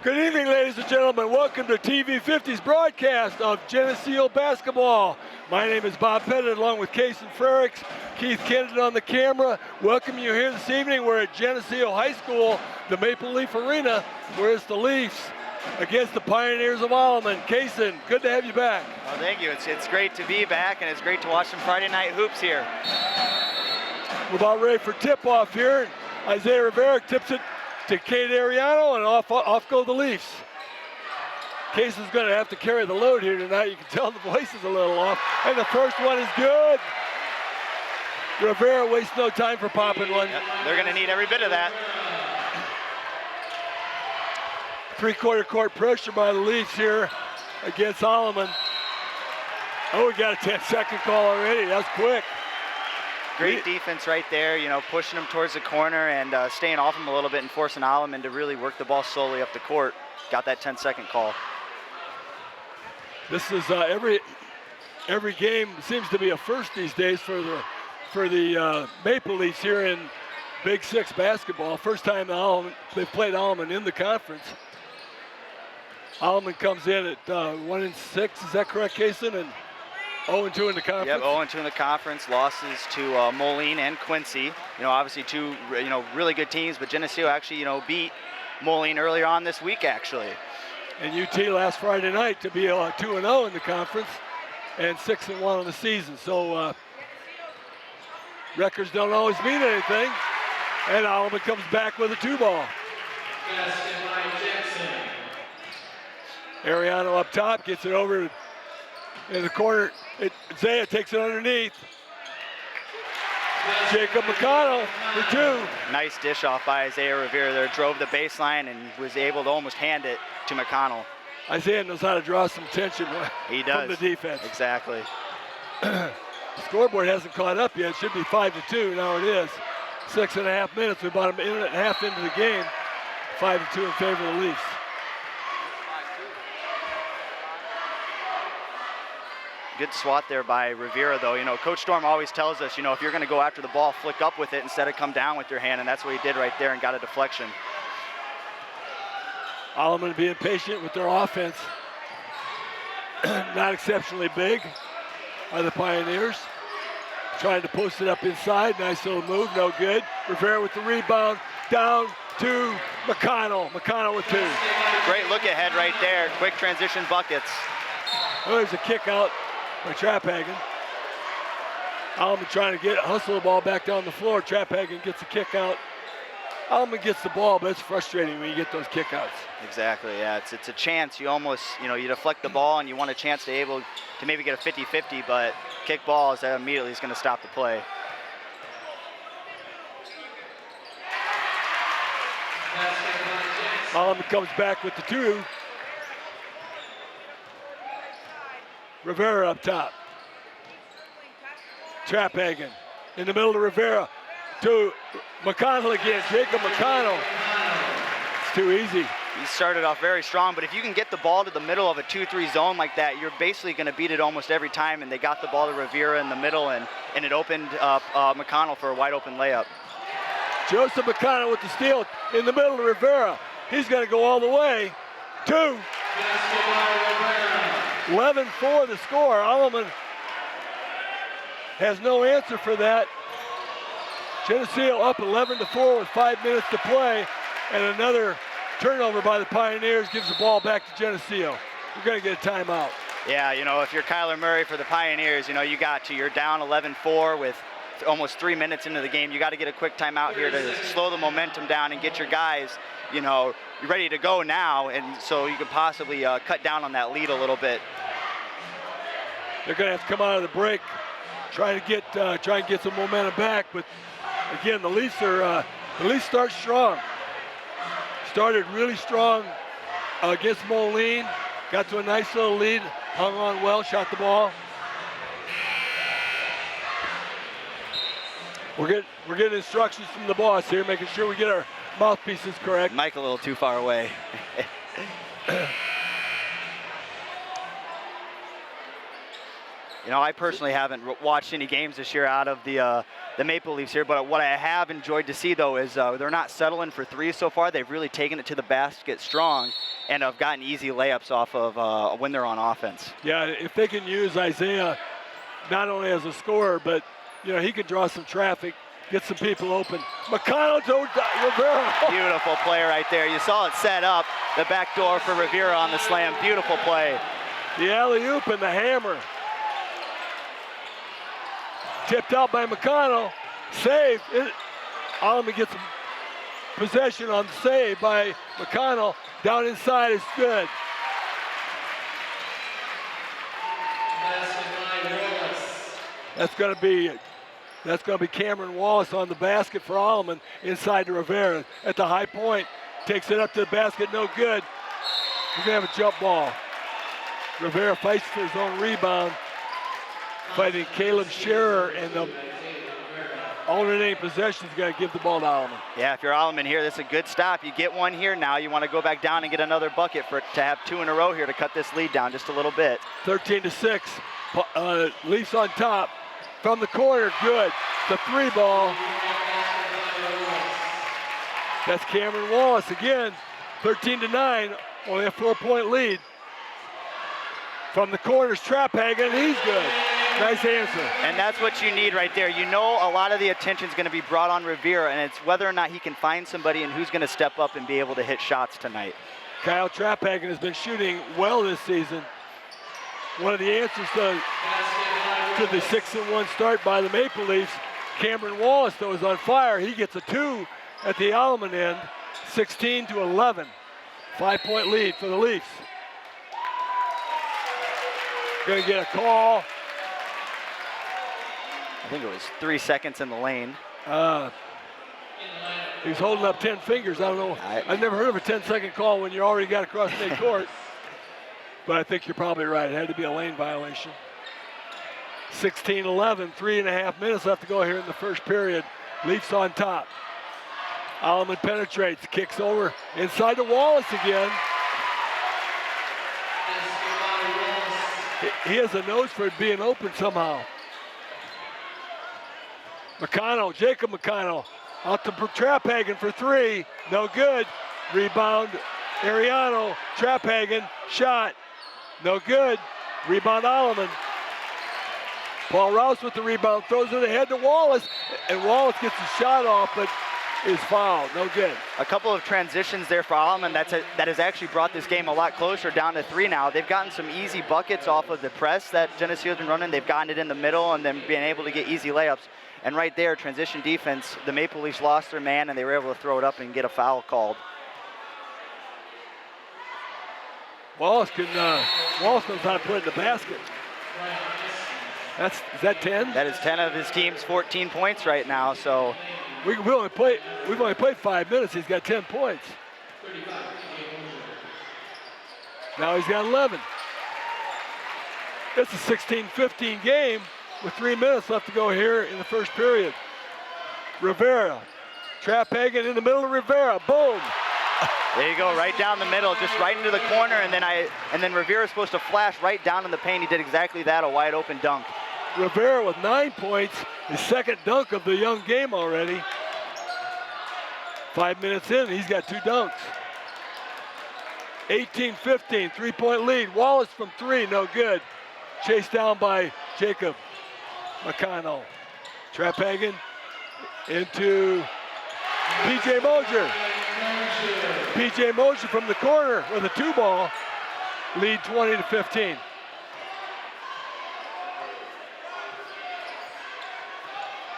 Good evening, ladies and gentlemen. Welcome to TV50's broadcast of Geneseo basketball. My name is Bob Pettit, along with Kason Frericks, Keith Kennedy on the camera. Welcome you here this evening. We're at Geneseo High School, the Maple Leaf Arena, where it's the Leafs against the Pioneers of Alleman. Kason, good to have you back. Well, thank you. It's great to be back, and it's great to watch some Friday night hoops here. We're about ready for tip-off here. Isaiah Rivera tips it to Kate Ariano, and off go the Leafs. Casey's going to have to carry the load here tonight. You can tell the voice is a little off. And the first one is good. Rivera wastes no time for popping one. Yep, they're going to need every bit of that. Three-quarter court pressure by the Leafs here against Alleman. Oh, we got a 10-second call already. That's quick. Great defense right there, you know, pushing them towards the corner and staying off them a little bit and forcing Alleman to really work the ball slowly up the court. Got that 10-second call. This is every game seems to be a first these days for the Maple Leafs here in Big Six basketball. First time they've played Alleman in the conference. Alleman comes in at 1-6. Is that correct, Kason? And 0-2 in the conference? Yep, 0-2 in the conference. Losses to Moline and Quincy. You know, obviously two, really good teams, but Geneseo actually, beat Moline earlier on this week, actually. And UT last Friday night to be 2-0 in the conference and 6-1 on the season. So records don't always mean anything. And Alleman comes back with a 2-ball. Ariano up top, gets it over in the corner. Zaya takes it underneath. Jacob McConnell for two. Nice dish off by Isaiah Rivera there. Drove the baseline and was able to almost hand it to McConnell. Isaiah knows how to draw some attention he does. from the defense. Exactly. The scoreboard hasn't caught up yet. It should be 5-2. Now it is. 6.5 minutes. We're about a minute and a half into the game. 5-2 in favor of the Leafs. Good swat there by Rivera, though. You know, Coach Storm always tells us, if you're going to go after the ball, flick up with it instead of come down with your hand, and that's what he did right there and got a deflection. Alleman being patient with their offense. Not exceptionally big are the Pioneers. Trying to post it up inside. Nice little move, no good. Rivera with the rebound, down to McConnell. McConnell with two. Great look ahead right there. Quick transition buckets. Oh, there's a kick out by Traphagen. Alleman trying to hustle the ball back down the floor. Traphagen gets a kick out. Alleman gets the ball, but it's frustrating when you get those kickouts. Exactly, yeah. It's a chance. You almost, you deflect the ball and you want a chance to able to maybe get a 50-50, but kick balls, that immediately is going to stop the play. Alleman comes back with the two. Rivera up top. Traphagen in the middle to Rivera. To McConnell again, Jacob McConnell. It's too easy. He started off very strong, but if you can get the ball to the middle of a 2-3 zone like that, you're basically going to beat it almost every time, and they got the ball to Rivera in the middle, and it opened up McConnell for a wide open layup. Joseph McConnell with the steal in the middle to Rivera. He's going to go all the way. 11-4 the score. Alleman has no answer for that. Geneseo up 11-4 with 5 minutes to play, and another turnover by the Pioneers gives the ball back to Geneseo. We're going to get a timeout. Yeah, if you're Kyler Murray for the Pioneers, you're down 11-4 with almost 3 minutes into the game. You got to get a quick timeout here to slow the momentum down and get your guys, you're ready to go now, and so you could possibly cut down on that lead a little bit. They're going to have to come out of the break, try and get some momentum back. But again, the Leafs start strong. Started really strong against Moline. Got to a nice little lead, hung on well, shot the ball. We're getting instructions from the boss here, making sure we get our mouthpieces correct. Mike a little too far away. You know, I personally haven't watched any games this year out of the Maple Leafs here, but what I have enjoyed to see, though, is they're not settling for threes so far. They've really taken it to the basket strong and have gotten easy layups off of when they're on offense. Yeah, if they can use Isaiah not only as a scorer, but, you know, he can draw some traffic, get some people open. McConnell to Rivera. Beautiful play right there. You saw it set up, the back door for Rivera on the slam. Beautiful play. The alley-oop and the hammer. Tipped out by McConnell. Saved. Alleman gets possession on the save by McConnell. Down inside is good. That's going to be Cameron Wallace on the basket for Alleman inside to Rivera at the high point. Takes it up to the basket, no good. He's going to have a jump ball. Rivera fights for his own rebound, fighting Caleb Scherer, and the alternating possession is going to give the ball to Alleman. Yeah, if you're Alleman here, that's a good stop. You get one here now. You want to go back down and get another bucket to have two in a row here to cut this lead down just a little bit. 13-6. Leafs on top. From the corner, good. The three ball. That's Cameron Wallace again. 13-9. Only a 4-point lead. From the corners, Trapphagen, he's good. Nice answer. And that's what you need right there. You know a lot of the attention is going to be brought on Rivera, and it's whether or not he can find somebody and who's going to step up and be able to hit shots tonight. Kyle Trapphagen has been shooting well this season. One of the answers to the 6-1 start by the Maple Leafs. Cameron Wallace, though, is on fire. He gets a 2 at the Alleman end, 16-11. 5-point lead for the Leafs. Gonna get a call. I think it was 3 seconds in the lane. He's holding up 10 fingers. I don't know. I've never heard of a 10-second call when you already got across midcourt. But I think you're probably right. It had to be a lane violation. 16-11, 3.5 minutes left to go here in the first period. Leafs on top. Alleman penetrates, kicks over inside to Wallace again. He has a nose for it being open somehow. McConnell, Jacob McConnell, out to Trapphagen for 3, no good. Rebound, Ariano, Trapphagen, shot, no good. Rebound, Alleman. Paul Rouse with the rebound, throws it ahead to Wallace, and Wallace gets the shot off, but is fouled, no good. A couple of transitions there for Alleman that has actually brought this game a lot closer, down to 3 now. They've gotten some easy buckets off of the press that Geneseo has been running. They've gotten it in the middle and then being able to get easy layups. And right there, transition defense, the Maple Leafs lost their man and they were able to throw it up and get a foul called. Wallace knows how to put it in the basket. Is that 10? That is 10 of his team's 14 points right now, so. We've only played 5 minutes. He's got 10 points. Now he's got 11. It's a 16-15 game with 3 minutes left to go here in the first period. Rivera, Trapphagen in the middle of Rivera, boom. There you go, right down the middle, just right into the corner, and then Rivera's supposed to flash right down in the paint. He did exactly that, a wide open dunk. Rivera with 9 points, his second dunk of the young game already. 5 minutes in, he's got 2 dunks. 18-15, 3-point lead. Wallace from 3, no good. Chased down by Jacob McConnell. Trapphagen into P.J. Mosier. P.J. Mosier from the corner with a 2-ball. Lead 20-15.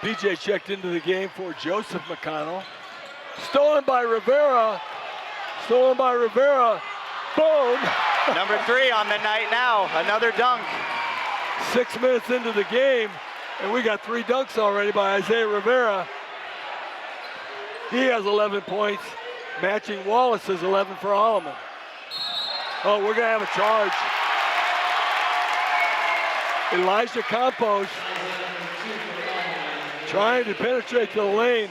P.J. checked into the game for Joseph McConnell. Stolen by Rivera. Boom. Number 3 on the night now, another dunk. 6 minutes into the game, and we got 3 dunks already by Isaiah Rivera. He has 11 points, matching Wallace's 11 for Alleman. Oh, we're gonna have a charge. Elijah Campos trying to penetrate to the lane.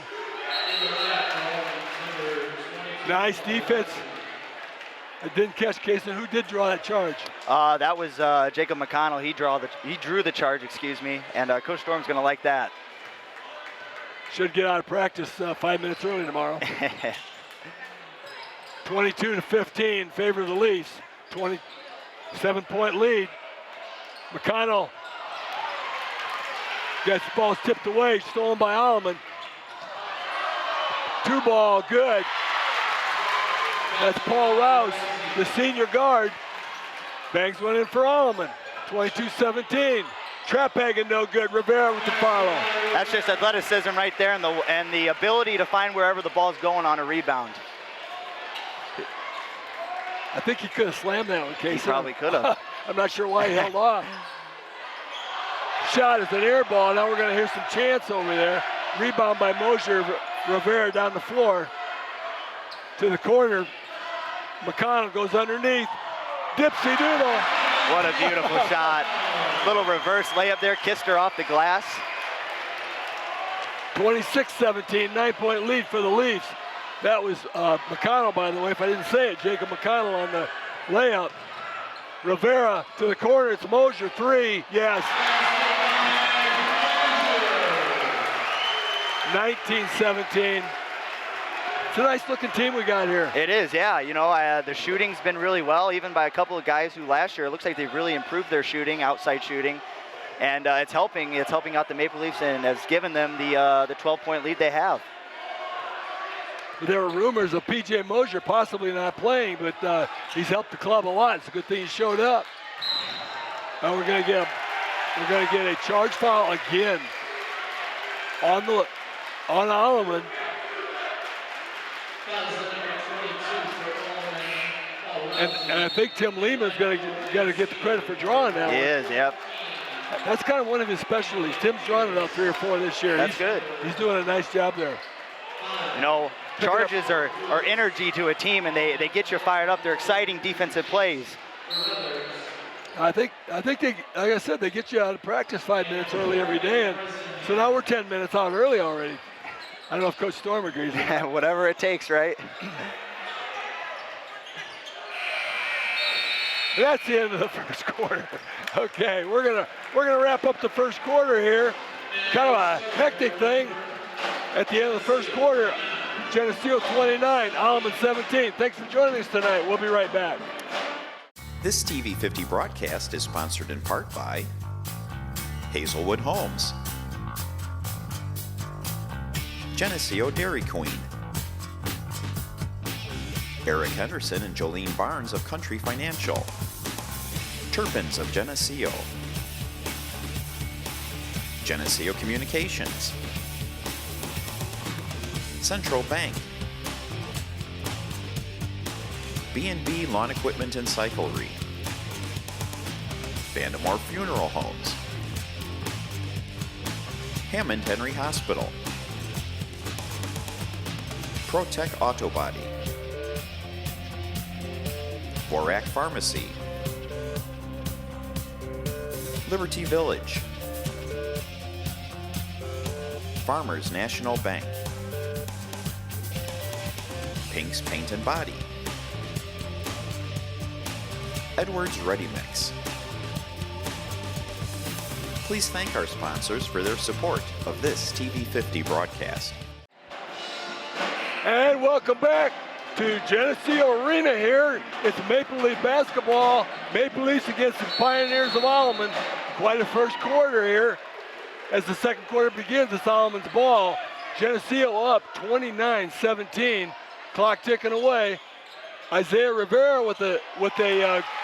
Nice defense I didn't catch Kason. Who did draw that charge? That was Jacob McConnell. He drew the charge, excuse me, and Coach Storm's going to like that. Should get out of practice 5 minutes early tomorrow. 22-15, favor of the Leafs. 27-point lead. McConnell gets the ball tipped away, stolen by Alleman. 2-ball, good. That's Paul Rouse, the senior guard. Bangs went in for Alleman. 22-17. Traphagen no good. Rivera with the follow. That's just athleticism right there, and the ability to find wherever the ball's going on a rebound. I think he could have slammed that one, Casey. He probably could have. I'm not sure why he held off. Shot is an air ball. Now we're going to hear some chants over there. Rebound by Mosier. Rivera down the floor to the corner. McConnell goes underneath. Dipsy doodle. What a beautiful shot. Little reverse layup there, kissed her off the glass. 26-17, 9-point lead for the Leafs. That was McConnell, by the way, if I didn't say it. Jacob McConnell on the layup. Rivera to the corner. It's Mosier, 3. Yes. 19-17. It's a nice looking team we got here. It is, yeah. You know, the shooting's been really well, even by a couple of guys who last year, it looks like they've really improved their shooting, outside shooting. And it's helping out the Maple Leafs and has given them the 12-point lead they have. There were rumors of P.J. Mosier possibly not playing, but he's helped the club a lot. It's a good thing he showed up. Now we're gonna get a charge foul again on Alleman. And I think Tim Lehman's gonna get the credit for drawing that one. He is, yep. That's kind of one of his specialties. Tim's drawn about 3 or 4 this year. That's good. He's doing a nice job there. You know, charges are energy to a team, and they get you fired up. They're exciting defensive plays. I think they, like I said, they get you out of practice 5 minutes early every day, and so now we're 10 minutes out early already. I don't know if Coach Storm agrees with that. Whatever it takes, right? That's the end of the first quarter. Okay, we're gonna wrap up the first quarter here. Kind of a hectic thing at the end of the first quarter. Geneseo 29, Alleman 17. Thanks for joining us tonight. We'll be right back. This TV50 broadcast is sponsored in part by Hazelwood Homes, Geneseo Dairy Queen, Eric Henderson and Jolene Barnes of Country Financial, Turpins of Geneseo, Geneseo Communications, Central Bank, B&B Lawn Equipment and Cyclery, Vandemore Funeral Homes, Hammond Henry Hospital, ProTech Auto Body, Borac Pharmacy, Liberty Village, Farmers National Bank, Pink's Paint and Body, Edwards Ready Mix. Please thank our sponsors for their support of this TV50 broadcast. And welcome back to Geneseo Arena here. It's Maple Leaf basketball. Maple Leafs against the Pioneers of Alleman. Quite a first quarter here. As the second quarter begins, it's Alleman's ball. Geneseo up 29-17. Clock ticking away. Isaiah Rivera with a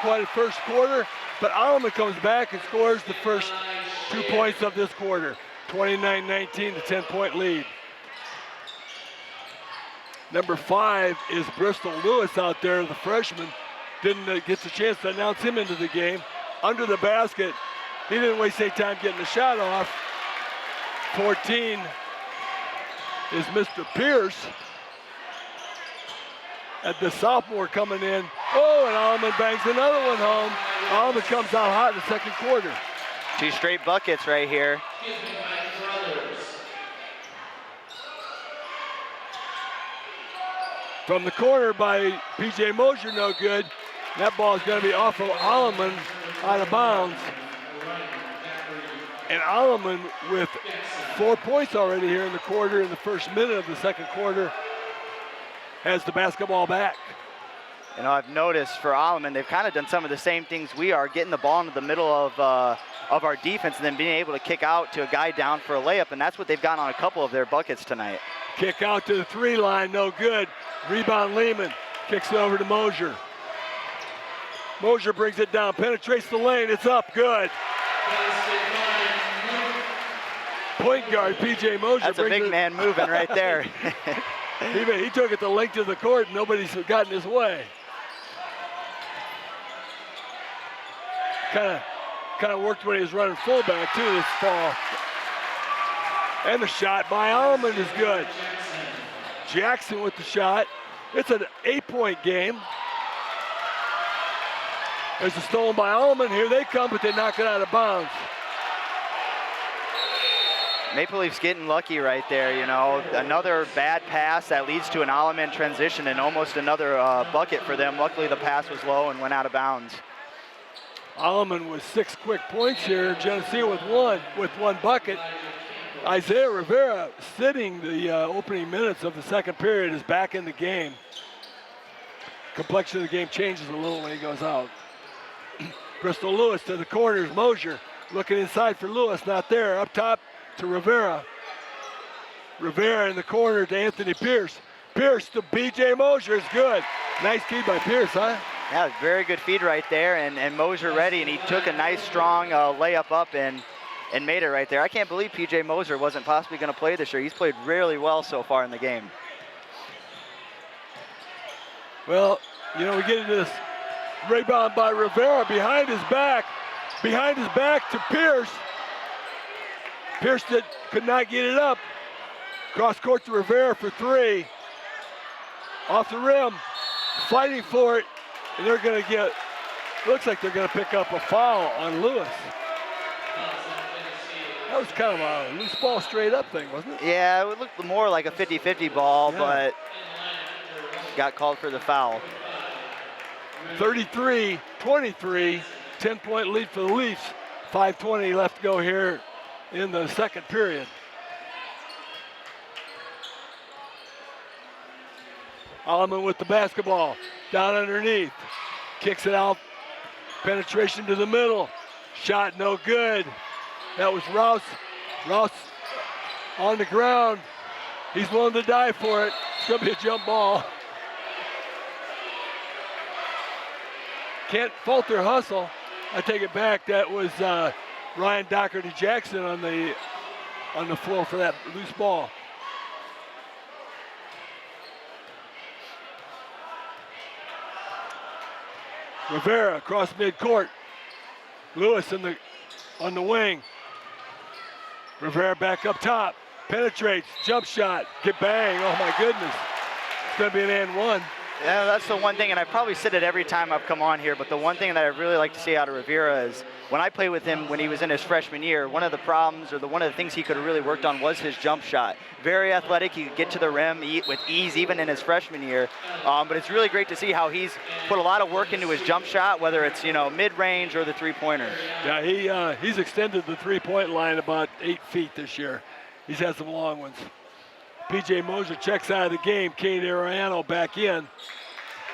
quite a first quarter, but Alleman comes back and scores the first 2 points of this quarter. 29-19, the 10-point lead. Number 5 is Bristol Lewis out there, the freshman. Didn't get the chance to announce him into the game. Under the basket, he didn't waste any time getting the shot off. 14 is Mr. Pierce. At the sophomore coming in. Oh, and Alleman bangs another one home. Alleman comes out hot in the second quarter. 2 straight buckets right here. From the corner by P.J. Mosier, no good. That ball is going to be off of Alleman, out of bounds. And Alleman with 4 points already here in the quarter, in the first minute of the second quarter, has the basketball back. You know, I've noticed for Alleman, they've kind of done some of the same things we are, getting the ball into the middle of our defense and then being able to kick out to a guy down for a layup, and that's what they've gotten on a couple of their buckets tonight. Kick out to the 3 line, no good. Rebound Lehman, kicks it over to Mosier. Mosier brings it down, penetrates the lane, it's up, good. Point guard P.J. Mosier. That's a big man moving right there. He took it the length of the court, nobody's gotten his way. Kind of worked when he was running fullback too this fall. And the shot by Alleman is good. Jackson with the shot. It's an 8-point game. There's a stolen by Alleman. Here they come, but they knock it out of bounds. Maple Leafs getting lucky right there, you know. Another bad pass that leads to an Alleman transition and almost another bucket for them. Luckily, the pass was low and went out of bounds. Alleman with 6 quick points here. Geneseo with one bucket. Isaiah Rivera, sitting the opening minutes of the second period, is back in the game. Complexion of the game changes a little when he goes out. Crystal Lewis to the corners. Mosier looking inside for Lewis, not there. Up top to Rivera. Rivera in the corner to Anthony Pierce. Pierce to B.J. Mosier is good. Nice feed by Pierce, huh? Yeah, very good feed right there, and Mosier ready, and he took a nice strong layup up and made it right there. I can't believe P.J. Mosier wasn't possibly going to play this year. He's played really well so far in the game. Well, you know, we get into this rebound by Rivera behind his back to Pierce. Pierce could not get it up. Cross court to Rivera for 3. Off the rim, fighting for it, and they're going to get, looks like they're going to pick up a foul on Lewis. That was kind of a loose ball straight up thing, wasn't it? Yeah, it looked more like a 50-50 ball, yeah. But got called for the foul. 33-23, 10-point lead for the Leafs. 5:20 left to go here in the second period. Alleman with the basketball, down underneath, kicks it out, penetration to the middle, shot no good. That was Rouse. Rouse on the ground. He's willing to die for it. It's going to be a jump ball. Can't fault their hustle. I take it back. That was Ryan Doherty Jackson on the floor for that loose ball. Rivera across midcourt. Lewis on the wing. Rivera back up top. Penetrates, jump shot, get bang. Oh my goodness. It's gonna be an and one. Yeah, that's the one thing, and I probably said it every time I've come on here, but the one thing that I really like to see out of Rivera is when I played with him when he was in his freshman year, one of the problems or one of the things he could have really worked on was his jump shot. Very athletic, he could get to the rim with ease even in his freshman year, but it's really great to see how he's put a lot of work into his jump shot, whether it's, you know, mid-range or the three-pointer. Yeah, he's extended the three-point line about 8 feet this year. He's had some long ones. P.J. Mosier checks out of the game. Kane Ariano back in.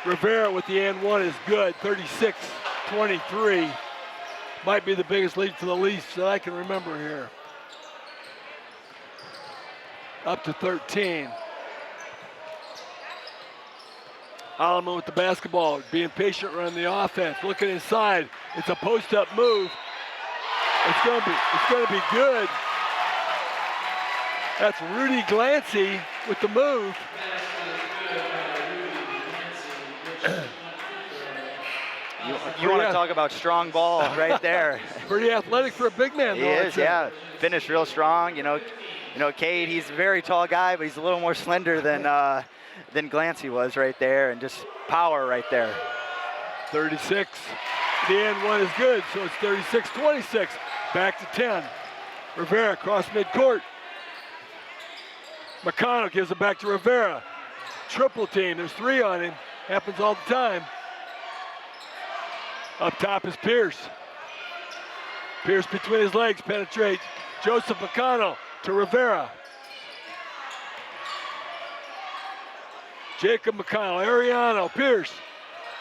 Rivera with the and one is good, 36-23. Might be the biggest lead for the Leafs that I can remember here. Up to 13. Alleman with the basketball, being patient around the offense, looking inside. It's a post-up move. It's gonna be good. That's Rudy Glancy with the move. You want to talk about strong ball right there. Pretty athletic for a big man, though. He is, yeah. Finished real strong. You know, Cade, he's a very tall guy, but he's a little more slender than Glancy was right there, and just power right there. 36. The and one is good, so it's 36-26. Back to 10. Rivera across midcourt. McConnell gives it back to Rivera. triple team. There's 3 on him. Happens all the time. Up top is Pierce. Pierce between his legs penetrates. Joseph McConnell to Rivera. Jacob McConnell, Ariano, Pierce.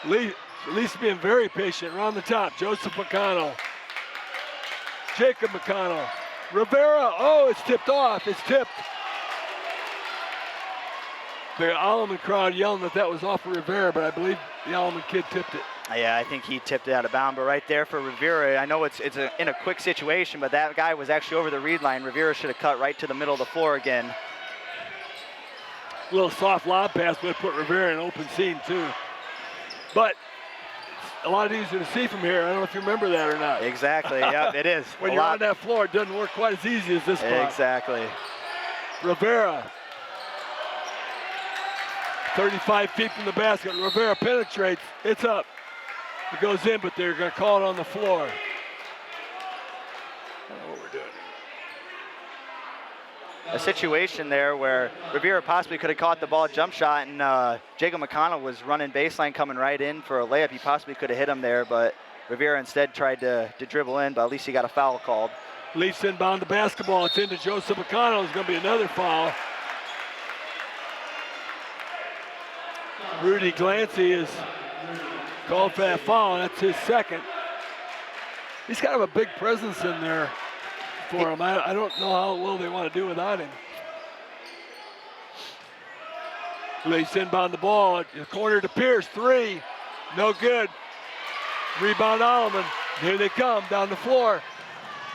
At least being very patient around the top. Joseph McConnell. Jacob McConnell. Rivera, oh, it's tipped off. It's tipped. The Alleman crowd yelling that was off of Rivera, but I believe the Alleman kid tipped it. Yeah, I think he tipped it out of bounds, but right there for Rivera, I know it's in a quick situation, but that guy was actually over the read line. Rivera should have cut right to the middle of the floor again. A little soft lob pass would put Rivera in open seam too. But a lot easier to see from here. I don't know if you remember that or not. Exactly, yep, it is. When you're on that floor, it doesn't work quite as easy as this spot. Exactly. Rivera. 35 feet from the basket. Rivera penetrates. It's up. It goes in, but they're going to call it on the floor. I don't know what we're doing. A situation there where Rivera possibly could have caught the ball jump shot, and Jacob McConnell was running baseline coming right in for a layup. He possibly could have hit him there, but Rivera instead tried to dribble in, but at least he got a foul called. Leafs inbound the basketball. It's into Joseph McConnell. It's going to be another foul. Rudy Glancy is called for that foul. That's his second. He's kind of a big presence in there for him. I don't know how well they want to do without him. Leafs inbound the ball. Corner to Pierce. 3. No good. Rebound Alleman. Here they come down the floor.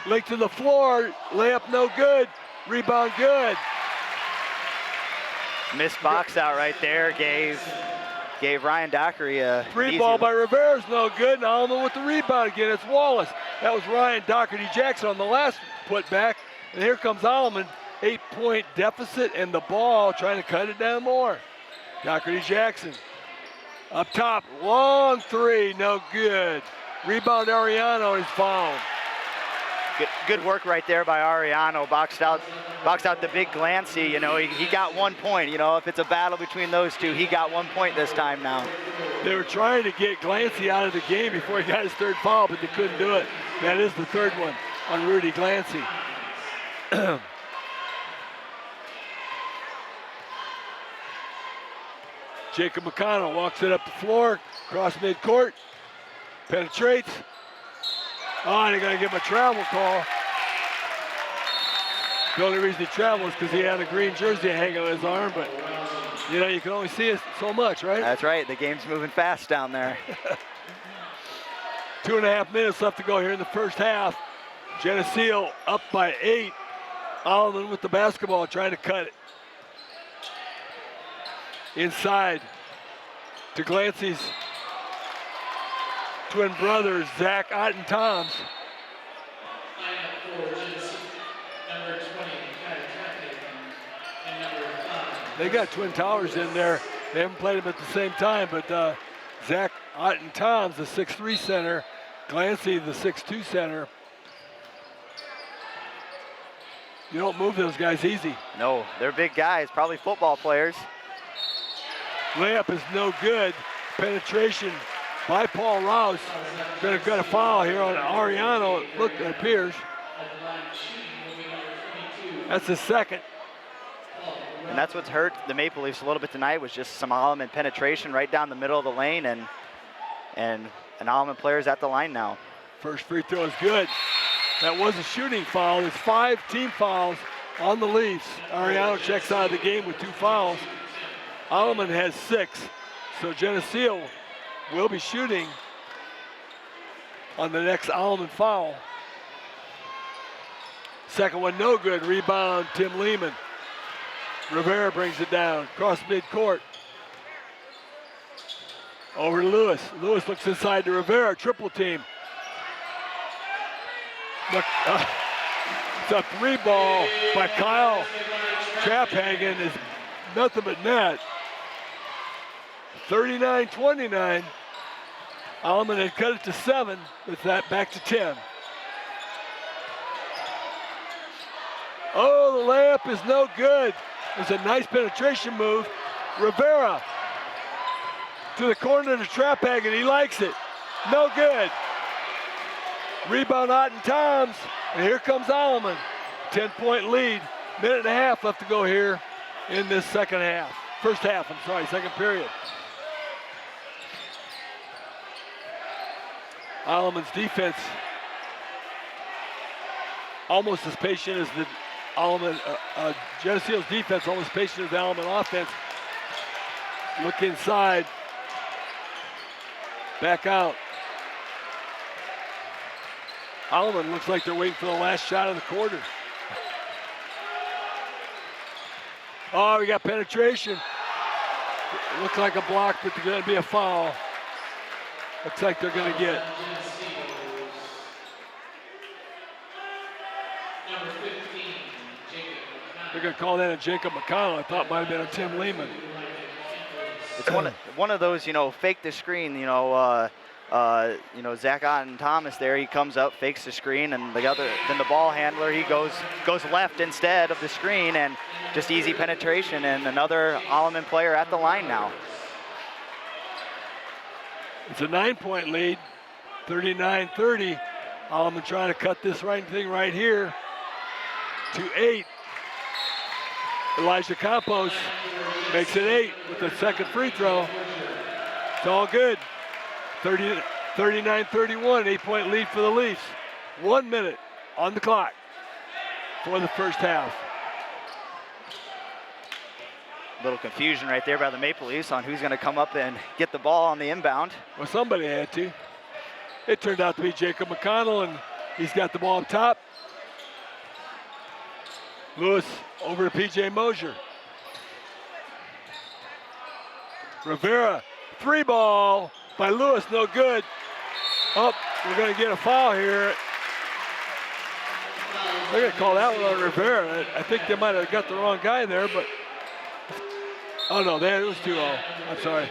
Link to the floor. Layup no good. Rebound good. Missed box out right there. Gave Ryan Dockery a 3 ball by Rivera's no good, and Alleman with the rebound again. It's Wallace. That was Ryan Doherty-Jackson on the last putback. And here comes Alleman, 8-point deficit, and the ball trying to cut it down more. Doherty-Jackson up top, long 3, no good. Rebound Ariano is fouled. Good work right there by Ariano. Boxed out the big Glancy. You know, he got 1 point. You know, if it's a battle between those two, he got 1 point this time now. They were trying to get Glancy out of the game before he got his 3rd foul, but they couldn't do it. That is the 3rd one on Rudy Glancy. Jacob McConnell walks it up the floor, across midcourt, penetrates. Oh, they're going to give him a travel call. The only reason he travels is because he had a green jersey hanging on his arm, but you know, you can only see it so much, right? That's right, the game's moving fast down there. 2.5 minutes left to go here in the first half. Geneseo up by 8. Alleman with the basketball trying to cut it. Inside to Glancy's twin brothers, Zach Otten-Toms. They got twin towers in there. They haven't played them at the same time, but Zach Otten-Toms, the 6'3 center, Glancy, the 6'2 center. You don't move those guys easy. No, they're big guys, probably football players. Layup is no good. Penetration by Paul Rouse. Gonna get a foul here on Ariano. Look, it appears. That's the second. And that's what's hurt the Maple Leafs a little bit tonight, was just some Alleman penetration right down the middle of the lane, and an Alleman player's at the line now. First free throw is good. That was a shooting foul. There's 5 team fouls on the Leafs. Ariano checks out of the game with 2 fouls. Alleman has 6. So Geneseo will be shooting on the next Alleman foul. Second one no good. Rebound Tim Lehman. Rivera brings it down. Cross midcourt. Over to Lewis. Lewis looks inside to Rivera. Triple team. Look, it's a 3 ball by Kyle Traphagen. Is nothing but net. 39-29. Alleman had cut it to 7. With that back to 10. Oh, the layup is no good. It was a nice penetration move. Rivera to the corner to Traphagin. He likes it. No good. Rebound Otten Toms. And here comes Alleman. 10-point lead. Minute and a half left to go here in this second half. First half, I'm sorry, second period. Alleman's defense almost as patient as the Alleman, Geneseo's defense, almost patient as the Alleman offense. Look inside. Back out. Alleman looks like they're waiting for the last shot of the quarter. Oh, we got penetration. It looks like a block, but there's going to be a foul. Looks like they're going to get. They're going to call that a Jacob McConnell. I thought it might have been a Tim Lehman. It's one of those, fake the screen, Zach Otten Thomas there, he comes up, fakes the screen, and then the ball handler, he goes left instead of the screen, and just easy penetration, and another Alleman player at the line now. It's a 9-point lead, 39-30. Alleman trying to cut this thing right here to 8. Elijah Campos makes it 8 with the second free throw. It's all good. 39-31, 8-point lead for the Leafs. 1 minute on the clock for the first half. A little confusion right there by the Maple Leafs on who's going to come up and get the ball on the inbound. Well, somebody had to. It turned out to be Jacob McConnell, and he's got the ball up top. Lewis over to P.J. Mosier. Rivera, 3 ball by Lewis, no good. Oh, we're going to get a foul here. They're going to call that one on Rivera. I think they might have got the wrong guy there, but. Oh no, it was 2-0. I'm sorry.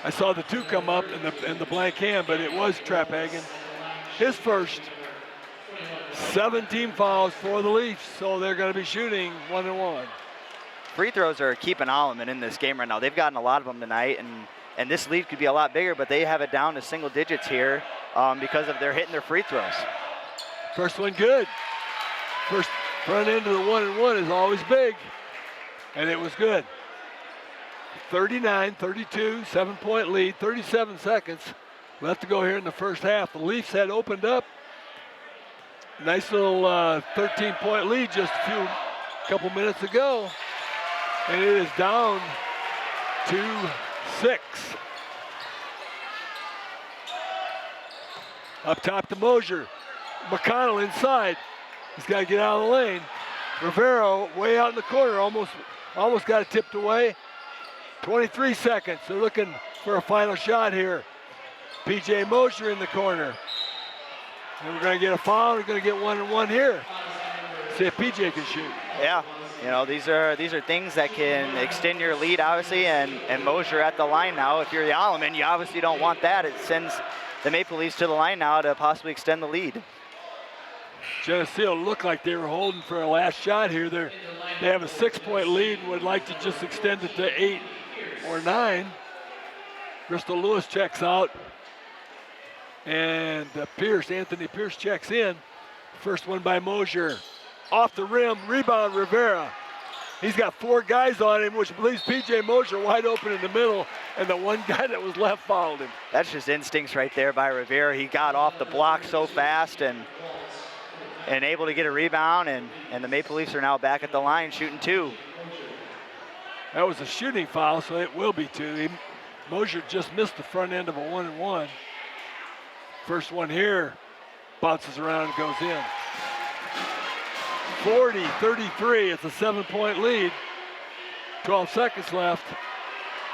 I saw the 2 come up in the blank hand, but it was Traphagin. His first. 17 fouls for the Leafs, so they're going to be shooting 1-1. Free throws are keeping Alleman in this game right now. They've gotten a lot of them tonight, and this lead could be a lot bigger, but they have it down to single digits here because of their hitting their free throws. First one good. First front end of the 1-1 is always big, and it was good. 39-32, 7-point lead, 37 seconds left to go here in the first half. The Leafs had opened up. Nice little 13-point lead just a couple minutes ago. And it is down to 6. Up top to Mosier. McConnell inside. He's got to get out of the lane. Rivera way out in the corner, almost got it tipped away. 23 seconds. They're looking for a final shot here. P.J. Mosier in the corner. And we're going to get a foul. We're going to get 1-1 here. See if P.J. can shoot. Yeah, these are things that can extend your lead, obviously, and Mosier at the line now. If you're the Alleman, you obviously don't want that. It sends the Maple Leafs to the line now to possibly extend the lead. Geneseo looked like they were holding for a last shot here. They have a 6-point lead and would like to just extend it to 8 or 9. Bristol Lewis checks out. And Anthony Pierce checks in. First one by Mosier. Off the rim, rebound Rivera. He's got 4 guys on him, which leaves P.J. Mosier wide open in the middle, and the one guy that was left fouled him. That's just instincts right there by Rivera. He got off the block so fast and able to get a rebound, and the Maple Leafs are now back at the line shooting 2. That was a shooting foul, so it will be 2. Mosier just missed the front end of a 1-1. First one here, bounces around and goes in. 40-33, it's a 7-point lead. 12 seconds left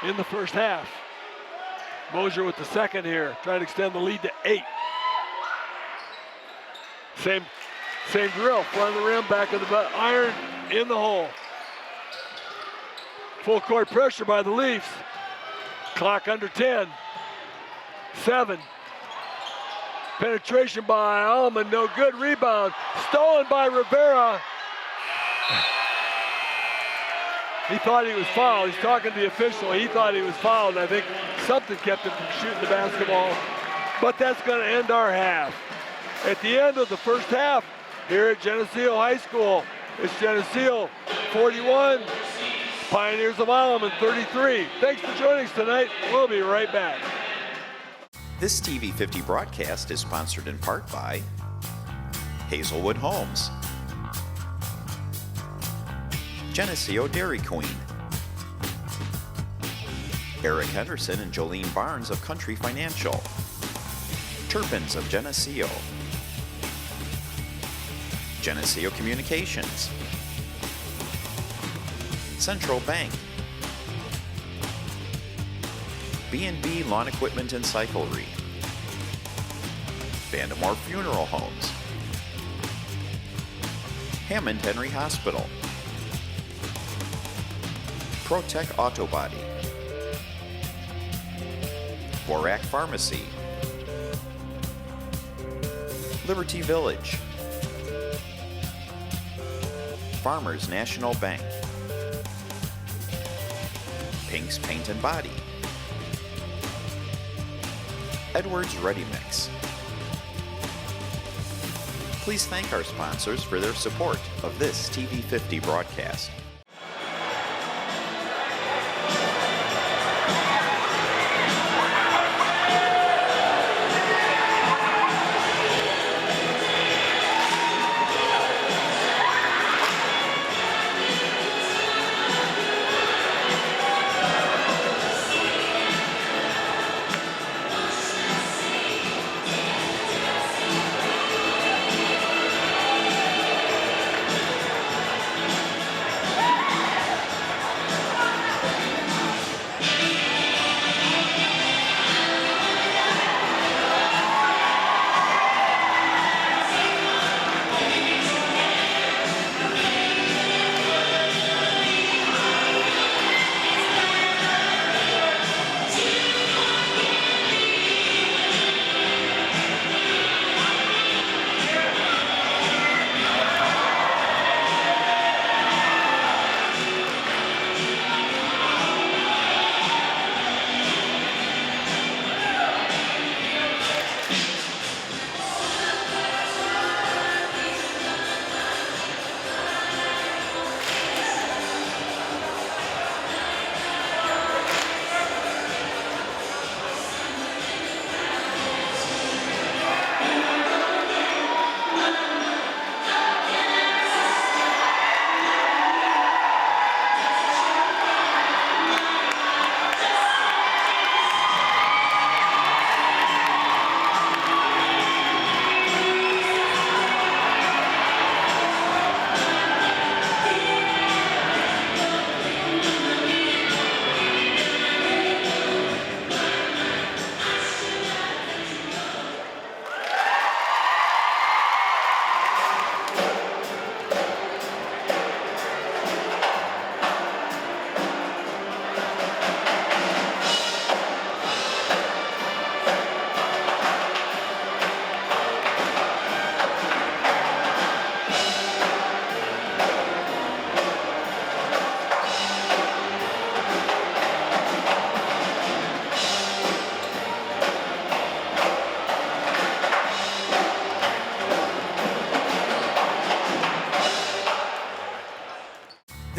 in the first half. Mosier with the second here, trying to extend the lead to 8. Same drill, front of the rim, back of the iron, in the hole. Full court pressure by the Leafs. Clock under 10. 7. Penetration by Alleman, no good. Rebound, stolen by Rivera. He thought he was fouled. He's talking to the official. He thought he was fouled. I think something kept him from shooting the basketball. But that's going to end our half. At the end of the first half, here at Geneseo High School, it's Geneseo 41, Pioneers of Alleman 33. Thanks for joining us tonight. We'll be right back. This TV 50 broadcast is sponsored in part by Hazelwood Homes, Geneseo Dairy Queen, Eric Henderson and Jolene Barnes of Country Financial, Turpins of Geneseo, Geneseo Communications, Central Bank, B&B Lawn Equipment and Cyclery, Vandemore Funeral Homes, Hammond Henry Hospital, ProTech Auto Body, Borac Pharmacy, Liberty Village, Farmers National Bank, Pink's Paint and Body, Edwards Ready Mix. Please thank our sponsors for their support of this TV 50 broadcast.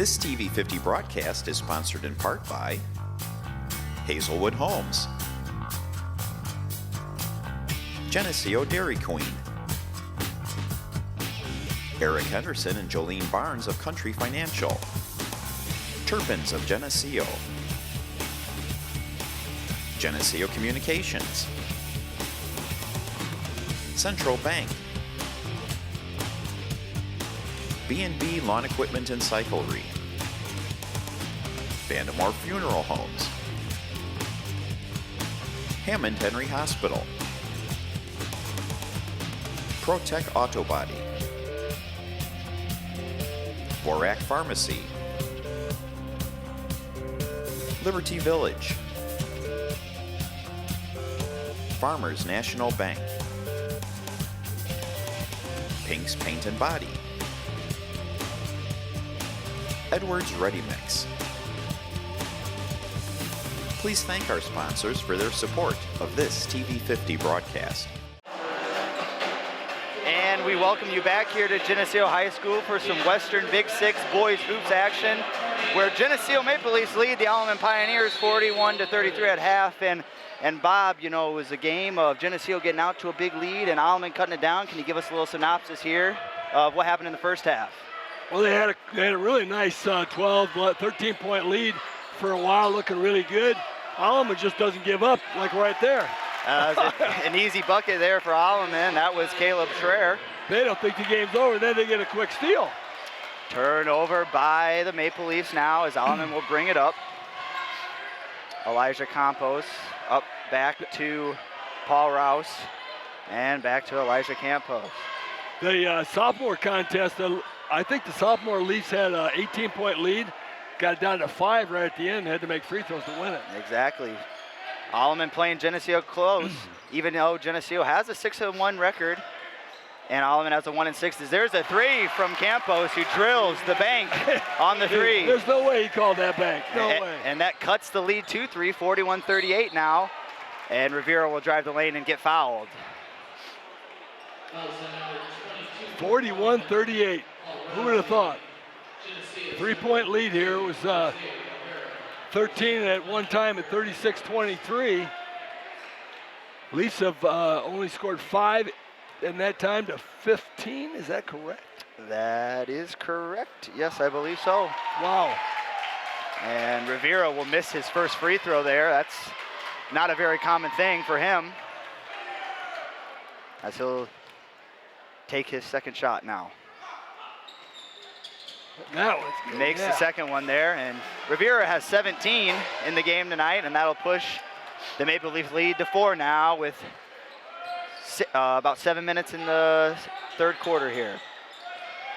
This TV 50 broadcast is sponsored in part by Hazelwood Homes, Geneseo Dairy Queen, Eric Henderson and Jolene Barnes of Country Financial, Turpins of Geneseo, Geneseo Communications, Central Bank, B&B Lawn Equipment and Cyclery, Vandemore Funeral Homes, Hammond Henry Hospital, ProTech Auto Body, Borac Pharmacy, Liberty Village, Farmers National Bank, Pink's Paint and Body, Edwards Ready Mix. Please thank our sponsors for their support of this TV50 broadcast. And we welcome you back here to Geneseo High School for some Western Big Six boys hoops action, where Geneseo Maple Leafs lead the Alleman Pioneers 41-33 at half. And Bob, you know, it was a game of Geneseo getting out to a big lead and Alleman cutting it down. Can you give us a little synopsis here of what happened in the first half? Well, they had a really nice 13-point lead for a while, looking really good. Alleman just doesn't give up, like right there. An easy bucket there for Alleman. That was Caleb Schreier. They don't think the game's over. Then they get a quick steal. Turnover by the Maple Leafs now as Alleman will bring it up. Elijah Campos up back to Paul Rouse and back to Elijah Campos. The sophomore contest, I think the sophomore Leafs had an 18-point lead. Got it down to 5 right at the end. Had to make free throws to win it. Exactly. Alleman playing Geneseo close, even though Geneseo has a 6-1 record, and Alleman has a 1-6. There's a 3 from Campos, who drills the bank on the 3. There's no way he called that bank. No way. And that cuts the lead to 3, 41-38 now. And Rivera will drive the lane and get fouled. 41-38. Who would have thought? 3-point lead here. It was 13 at one time at 36-23. Leafs have only scored 5 in that time to 15. Is that correct? That is correct. Yes, I believe so. Wow. And Rivera will miss his first free throw there. That's not a very common thing for him, as he'll take his second shot now. That was good. Makes the second one there, and Rivera has 17 in the game tonight, and that'll push the Maple Leaf lead to 4 now with about 7 minutes in the third quarter here.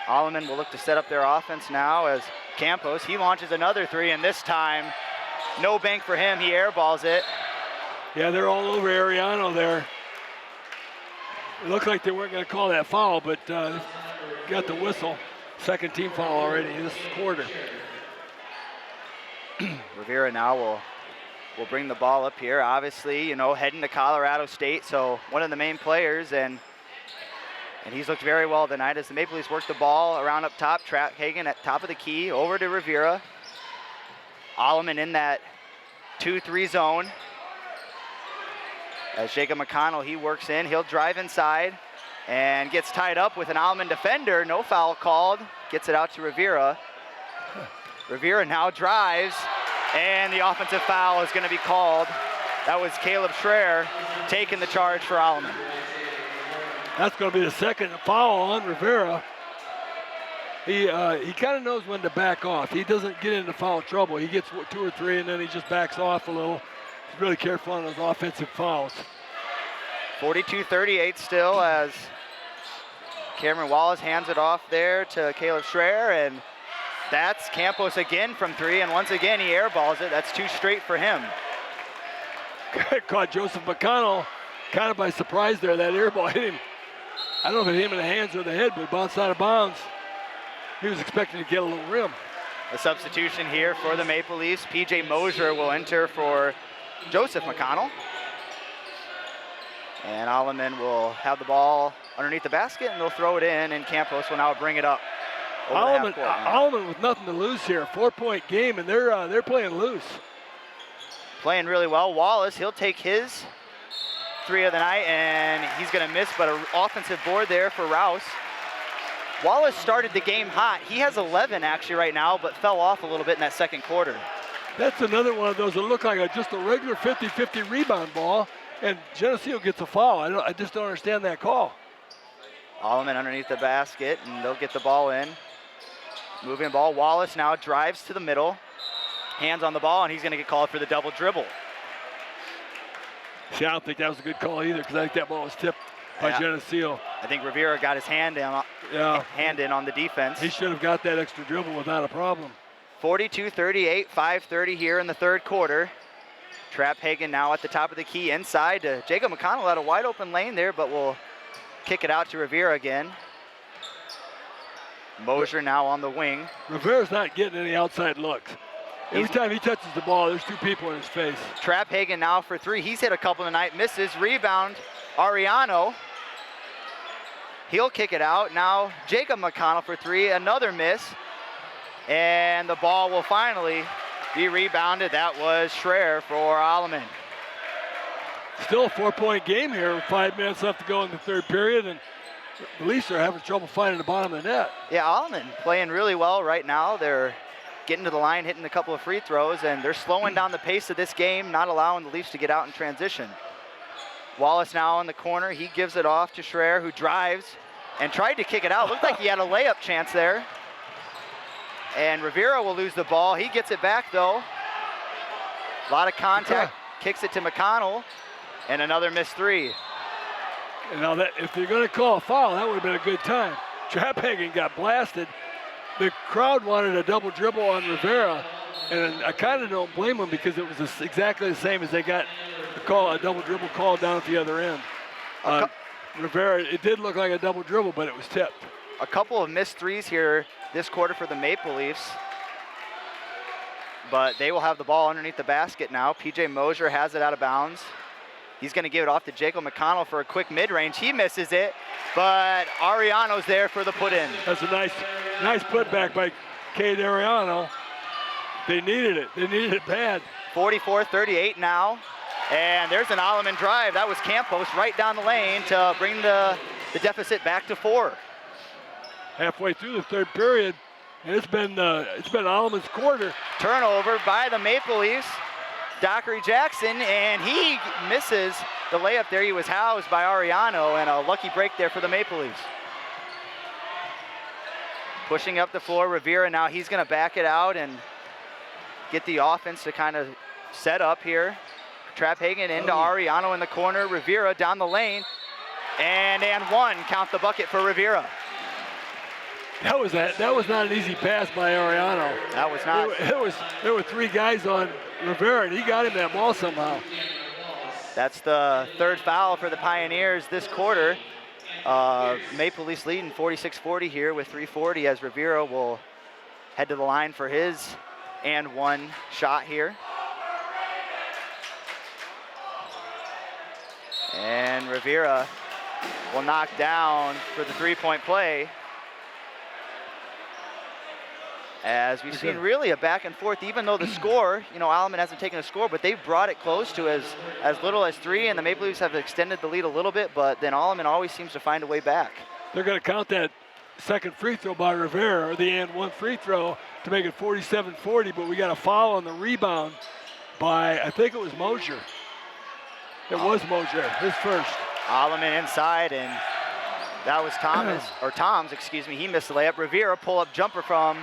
Alleman will look to set up their offense now as Campos, he launches another 3, and this time, no bank for him, he airballs it. Yeah, they're all over Ariano there. It looked like they weren't going to call that foul, but got the whistle. Second team foul already this quarter. Rivera now will bring the ball up here. Obviously, you know, heading to Colorado State, so one of the main players, and he's looked very well tonight as the Maple Leafs work the ball around up top. Trap Hagen at top of the key, over to Rivera. Alleman in that 2-3 zone. As Jacob McConnell, he works in, he'll drive inside and gets tied up with an Alleman defender. No foul called, gets it out to Rivera. Rivera now drives, and the offensive foul is gonna be called. That was Caleb Schreier taking the charge for Alleman. That's going to be the second foul on Rivera. He kind of knows when to back off. He doesn't get into foul trouble. He gets 2 or 3, and then he just backs off a little. He's really careful on those offensive fouls. 42-38 still as Cameron Wallace hands it off there to Caleb Schreier, and that's Campos again from 3, and once again he airballs it. That's 2 straight for him. Caught Joseph McConnell kind of by surprise there. That air ball hit him. I don't know if it hit him in the hands or the head, but it bounced out of bounds. He was expecting to get a little rim. A substitution here for the Maple Leafs. P.J. Mosier will enter for Joseph McConnell. And Alleman will have the ball underneath the basket, and they'll throw it in, and Campos will now bring it up. Alleman with nothing to lose here. 4-point game, and they're playing loose. Playing really well. Wallace, he'll take his 3 of the night, and he's going to miss, but an offensive board there for Rouse. Wallace started the game hot. He has 11 actually right now, but fell off a little bit in that second quarter. That's another one of those that look like just a regular 50-50 rebound ball, and Geneseo gets a foul. I just don't understand that call. Alleman underneath the basket, and they'll get the ball in. Moving ball, Wallace now drives to the middle, hands on the ball, and he's going to get called for the double dribble. See, I don't think that was a good call either, because I think that ball was tipped by Geneseo. I think Rivera got his hand in on the defense. He should have got that extra dribble without a problem. 42-38, 5:30 here in the third quarter. Trap Hagen now at the top of the key inside to Jacob McConnell at a wide open lane there, but will kick it out to Rivera again. Mosier now on the wing. Rivera's not getting any outside looks. Every time he touches the ball, there's two people in his face. Trap Hagen now for three. He's hit a couple tonight, misses. Rebound, Ariano. He'll kick it out. Now Jacob McConnell for three, another miss. And the ball will finally be rebounded. That was Schreier for Alleman. Still a 4-point game here with 5 minutes left to go in the third period, and the Leafs are having trouble finding the bottom of the net. Yeah, Alleman playing really well right now. They're getting to the line, hitting a couple of free throws, and they're slowing down the pace of this game, not allowing the Leafs to get out in transition. Wallace now in the corner. He gives it off to Schreier, who drives and tried to kick it out. Looked like he had a layup chance there. And Rivera will lose the ball. He gets it back, though. A lot of contact. Kicks it to McConnell. And another missed three. And now, that if they're going to call a foul, that would have been a good time. Trap Hagen got blasted. The crowd wanted a double dribble on Rivera. And I kind of don't blame them because it was exactly the same as they got a double dribble call down at the other end. Rivera, it did look like a double dribble, but it was tipped. A couple of missed threes here this quarter for the Maple Leafs. But they will have the ball underneath the basket now. P.J. Mosier has it out of bounds. He's going to give it off to Jacob McConnell for a quick mid-range. He misses it, but Ariano's there for the put-in. That's a nice putback by Cade Ariano. They needed it. They needed it bad. 44-38 now. And there's an Alleman drive. That was Campos right down the lane to bring the deficit back to 4. Halfway through the third period, and it's been Alleman's quarter. Turnover by the Maple Leafs. Dockery Jackson, and he misses the layup there. He was housed by Ariano, and a lucky break there for the Maple Leafs. Pushing up the floor, Rivera now, he's going to back it out and get the offense to kind of set up here. Trap Hagen into Ariano in the corner, Rivera down the lane, and one, count the bucket for Rivera. That was not an easy pass by Ariano. That was not. There were 3 guys on Rivera, and he got him that ball somehow. That's the third foul for the Pioneers this quarter. Maple Leafs leading 46-40 here with 3:40 as Rivera will head to the line for his and one shot here. And Rivera will knock down for the 3-point play. As we've seen really a back and forth, even though the score, Alleman hasn't taken a score, but they've brought it close to as little as 3, and the Maple Leafs have extended the lead a little bit, but then Alleman always seems to find a way back. They're going to count that second free throw by Rivera, or the and one free throw, to make it 47-40, but we got a foul on the rebound by, I think it was Mosier. It was Mosier, his first. Alleman inside, and that was Toms, excuse me. He missed the layup. Rivera pull-up jumper from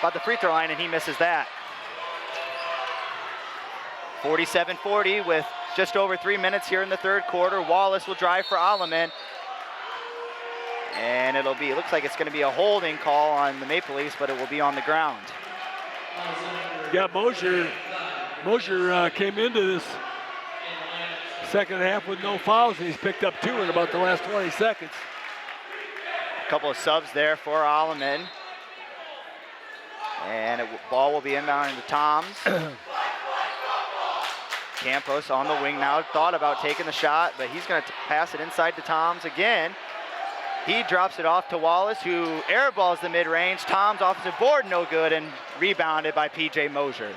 about the free throw line, and he misses that. 47-40 with just over 3 minutes here in the third quarter. Wallace will drive for Alleman. And it looks like it's going to be a holding call on the Maple Leafs, but it will be on the ground. Yeah, Mosier came into this second half with no fouls, and he's picked up 2 in about the last 20 seconds. A couple of subs there for Alleman. And ball will be inbound to Toms. Campos on the wing now, thought about taking the shot, but he's going to pass it inside to Toms again. He drops it off to Wallace, who airballs the mid-range. Toms offensive board, no good, and rebounded by P.J. Mosier.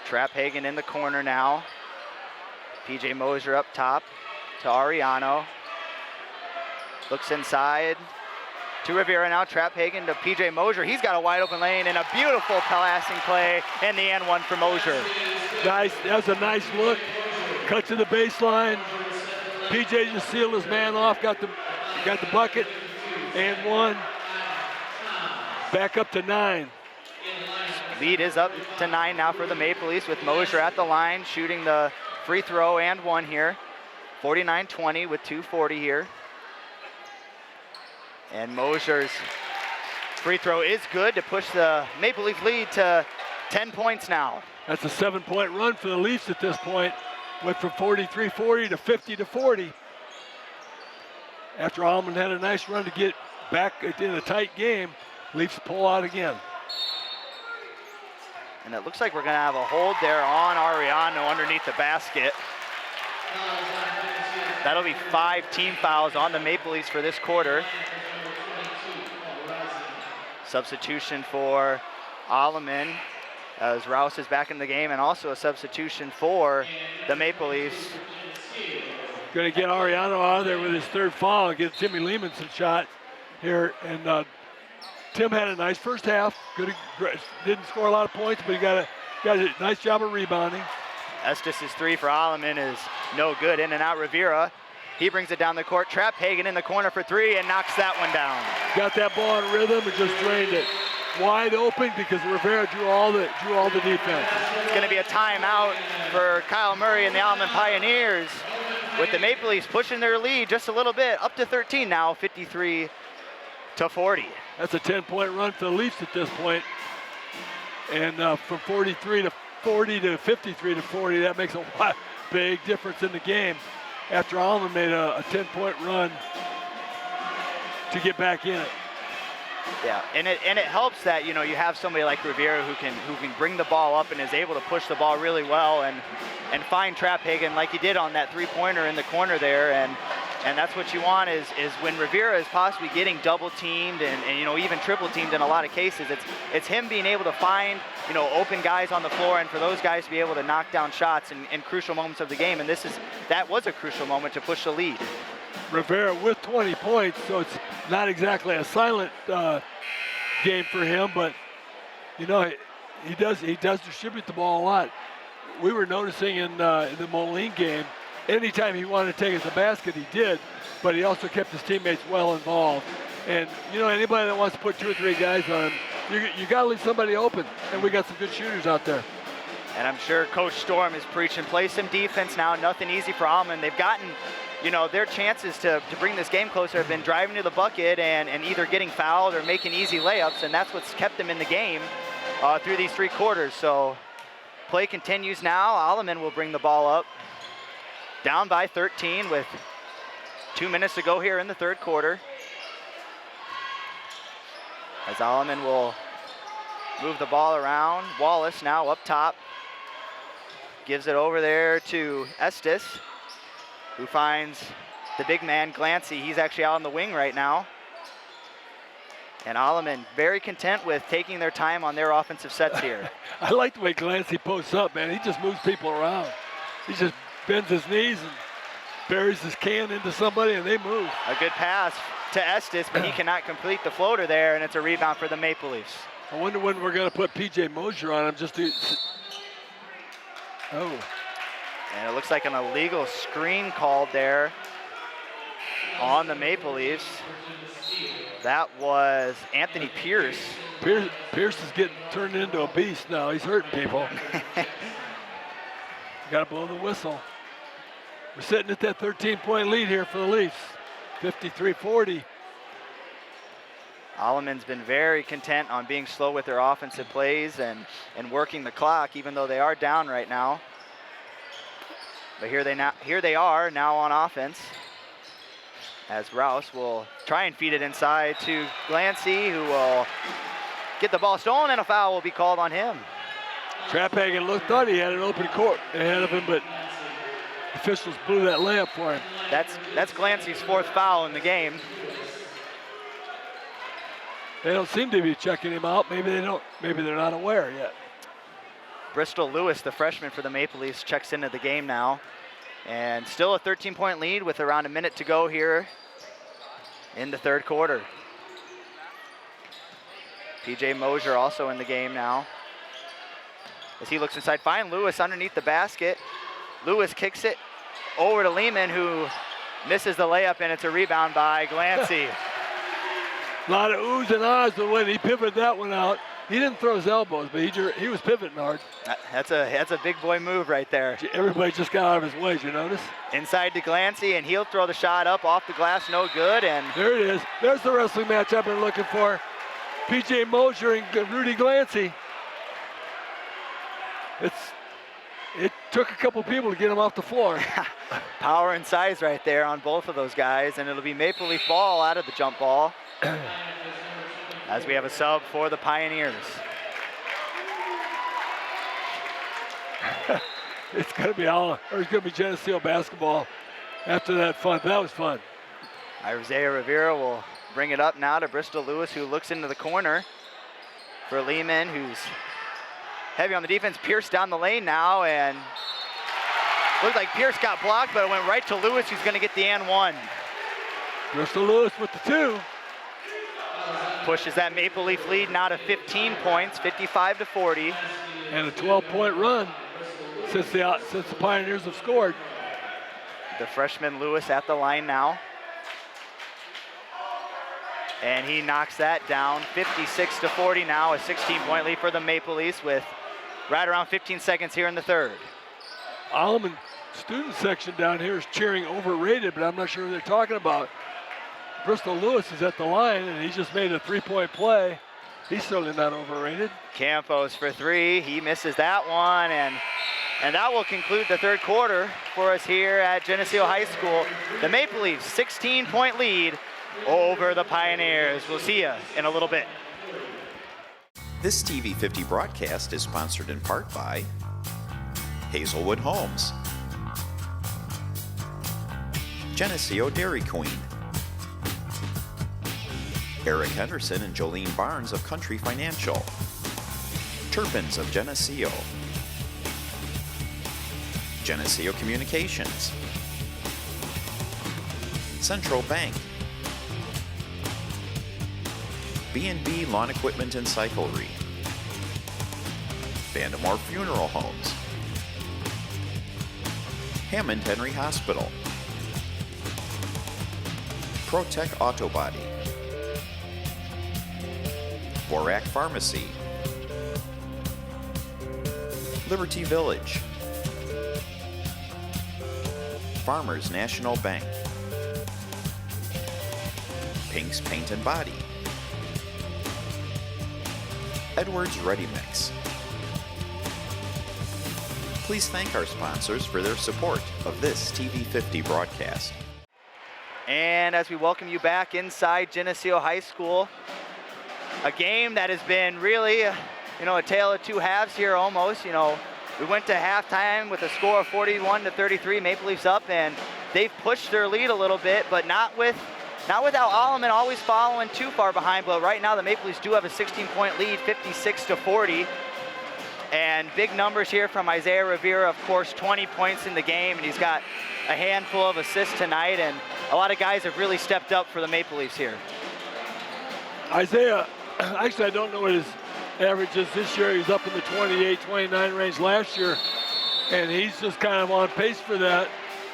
Trap Hagen in the corner now. P.J. Mosier up top to Ariano. Looks inside to Rivera now. Trap Hagen to P.J. Mosier. He's got a wide open lane and a beautiful passing play, and the and one for Mosier. Nice, that was a nice look. Cut to the baseline. P.J. just sealed his man off, got the bucket, and one. Back up to 9. Lead is up to 9 now for the Maple Leafs with Mosier at the line, shooting the free throw and one here. 49-20 with 2:40 here. And Mosier's free throw is good to push the Maple Leaf lead to 10 points now. That's a 7-point run for the Leafs at this point. Went from 43-40 to 50-40. After Alleman had a nice run to get back in a tight game, Leafs pull out again. And it looks like we're going to have a hold there on Ariano underneath the basket. That'll be 5 team fouls on the Maple Leafs for this quarter. Substitution for Alleman as Rouse is back in the game, and also a substitution for the Maple Leafs. Going to get Ariano out of there with his 3rd foul and get Timmy Lehman some shot here. And Tim had a nice first half. Didn't score a lot of points, but he got a nice job of rebounding. Estes' 3 for Alleman is no good. In and out Rivera. He brings it down the court. Trap Hagen in the corner for 3 and knocks that one down. Got that ball in rhythm and just drained it. Wide open because Rivera drew all the defense. It's going to be a timeout for Kyle Murray and the Alleman Pioneers, with the Maple Leafs pushing their lead just a little bit, up to 13 now, 53-40. That's a 10-point run for the Leafs at this point. And from 43 to 40 to 53 to 40, that makes a big difference in the game after Alleman made a 10-point run to get back in it. Yeah, and it helps that, you know, you have somebody like Rivera who can bring the ball up and is able to push the ball really well and find Trap Hagen like he did on that 3-pointer in the corner there. And that's what you want is when Rivera is possibly getting double teamed and you know, even triple teamed in a lot of cases, it's him being able to find, you know, open guys on the floor, and for those guys to be able to knock down shots in crucial moments of the game. And that was a crucial moment to push the lead. Rivera with 20 points, so it's not exactly a silent game for him, but you know, he does distribute the ball a lot. We were noticing in the Moline game, anytime he wanted to take it to the basket, he did, but he also kept his teammates well involved. And you know, anybody that wants to put 2 or 3 guys on him, you got to leave somebody open, and we got some good shooters out there. And I'm sure Coach Storm is preaching, play some defense now, nothing easy for Alleman. They've gotten, you know, their chances to bring this game closer have been driving to the bucket and either getting fouled or making easy layups, and that's what's kept them in the game through these 3 quarters. So play continues now. Alleman will bring the ball up. Down by 13 with 2 minutes to go here in the 3rd quarter. As Alleman will move the ball around. Wallace now up top. Gives it over there to Estes, who finds the big man, Glancy. He's actually out on the wing right now. And Alleman very content with taking their time on their offensive sets here. I like the way Glancy posts up, man. He just moves people around. He just bends his knees and buries his can into somebody, and they move. A good pass to Estes, but he cannot complete the floater there, and it's a rebound for the Maple Leafs. I wonder when we're going to put P.J. Mosier on him just to... Oh. And it looks like an illegal screen called there on the Maple Leafs. That was Anthony Pierce. Pierce is getting turned into a beast now. He's hurting people. Got to blow the whistle. We're sitting at that 13-point lead here for the Leafs, 53-40. Alleman's been very content on being slow with their offensive plays and working the clock, even though they are down right now. But here they are now on offense, as Rouse will try and feed it inside to Glancy, who will get the ball stolen, and a foul will be called on him. Traphagen thought he had an open court ahead of him, but officials blew that layup for him. That's Glancy's 4th foul in the game. They don't seem to be checking him out. Maybe they don't. Maybe they're not aware yet. Bristol Lewis, the freshman for the Maple Leafs, checks into the game now. And still a 13-point lead with around a minute to go here in the 3rd quarter. P.J. Mosier also in the game now. As he looks inside, find Lewis underneath the basket. Lewis kicks it over to Lehman, who misses the layup, and it's a rebound by Glancy. A lot of oohs and ahs the way he pivoted that one out. He didn't throw his elbows, but he was pivoting hard. That's a big boy move right there. Everybody just got out of his way, did you notice? Inside to Glancy, and he'll throw the shot up off the glass, no good. And there it is. There's the wrestling match I've been looking for. P.J. Mosier and Rudy Glancy. It took a couple people to get him off the floor. Power and size right there on both of those guys, and it'll be Maple Leaf ball out of the jump ball. As we have a sub for the Pioneers. It's going to be Geneseo basketball after that fun. That was fun. Isaiah Rivera will bring it up now to Bristol Lewis, who looks into the corner for Alleman, who's heavy on the defense. Pierce down the lane now, and looked like Pierce got blocked, but it went right to Lewis, who's going to get the and one. Bristol Lewis with the 2. Pushes that Maple Leaf lead now to 15 points, 55-40. And a 12-point run since the Pioneers have scored. The freshman Lewis at the line now. And he knocks that down, 56-40 now, a 16-point lead for the Maple Leafs with right around 15 seconds here in the third. Alleman student section down here is cheering overrated, but I'm not sure who they're talking about. Bristol Lewis is at the line, and he just made a 3-point play. He's certainly not overrated. Campos for 3, he misses that one, and that will conclude the third quarter for us here at Geneseo High School. The Maple Leafs 16-point lead over the Pioneers. We'll see you in a little bit. This TV 50 broadcast is sponsored in part by Hazelwood Homes, Geneseo Dairy Queen, Eric Henderson and Jolene Barnes of Country Financial, Turpins of Geneseo, Geneseo Communications, Central Bank, B&B Lawn Equipment and Cyclery, Vandemore Funeral Homes, Hammond Henry Hospital, ProTech Auto Body, Borac Pharmacy, Liberty Village, Farmers National Bank, Pink's Paint and Body, Edwards Ready Mix. Please thank our sponsors for their support of this TV 50 broadcast. And as we welcome you back inside Geneseo High School, a game that has been really, a tale of two halves here almost. We went to halftime with a score of 41-33, Maple Leafs up, and they've pushed their lead a little bit, but not without Alleman always following too far behind. But right now the Maple Leafs do have a 16-point lead, 56-40. And big numbers here from Isaiah Rivera, of course, 20 points in the game, and he's got a handful of assists tonight, and a lot of guys have really stepped up for the Maple Leafs here. Isaiah, actually I don't know what his average is this year. He's up in the 28, 29 range last year, and he's just kind of on pace for that.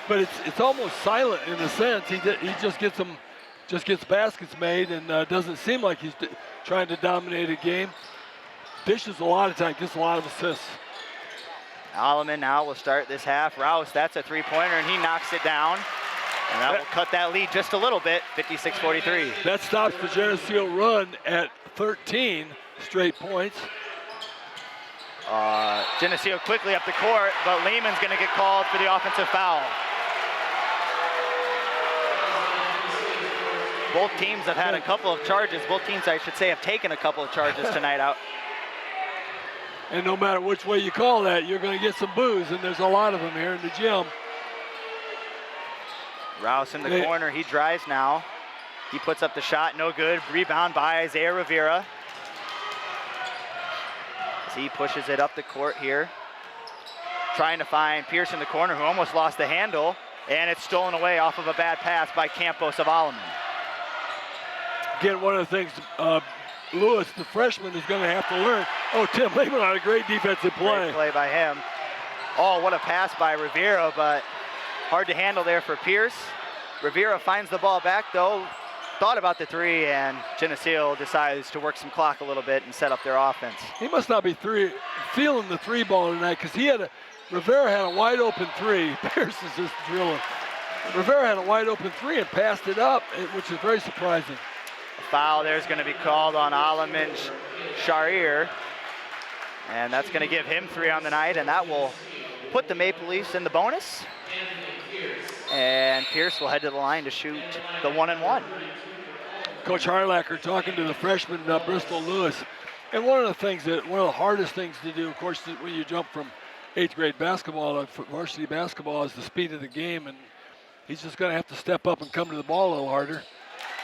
But it's almost silent in a sense. He just gets baskets made, and doesn't seem like he's trying to dominate a game. Dishes a lot of time, gets a lot of assists. Alleman now will start this half. Rouse, that's a three-pointer, and he knocks it down. And that will cut that lead just a little bit, 56-43. That stops the Geneseo run at 13 straight points. Geneseo quickly up the court, but Lehman's going to get called for the offensive foul. Both teams have had a couple of charges. Both teams, I should say, have taken a couple of charges tonight out. And no matter which way you call that, you're going to get some boos, and there's a lot of them here in the gym. Rouse in the corner, he drives now. He puts up the shot, no good. Rebound by Isaiah Rivera. As he pushes it up the court here. Trying to find Pierce in the corner, who almost lost the handle, and it's stolen away off of a bad pass by Campos of Alleman. Again, one of the things Lewis, the freshman, is going to have to learn. Oh, Tim Lehman on a great defensive play. Great play by him. Oh, what a pass by Rivera, but hard to handle there for Pierce. Rivera finds the ball back, though. Thought about the three, and Geneseo decides to work some clock a little bit and set up their offense. He must not be feeling the three ball tonight, because Rivera had a wide open three. Pierce is just drilling. Rivera had a wide open three and passed it up, which is very surprising. A foul there's going to be called on Alleman Sharir, and that's going to give him 3 on the night, and that will put the Maple Leafs in the bonus. And Pierce will head to the line to shoot the 1-and-1. Coach Harlacher talking to the freshman Bristol Lewis. And one of the hardest things to do, of course, when you jump from eighth grade basketball, varsity basketball, is the speed of the game, and he's just going to have to step up and come to the ball a little harder.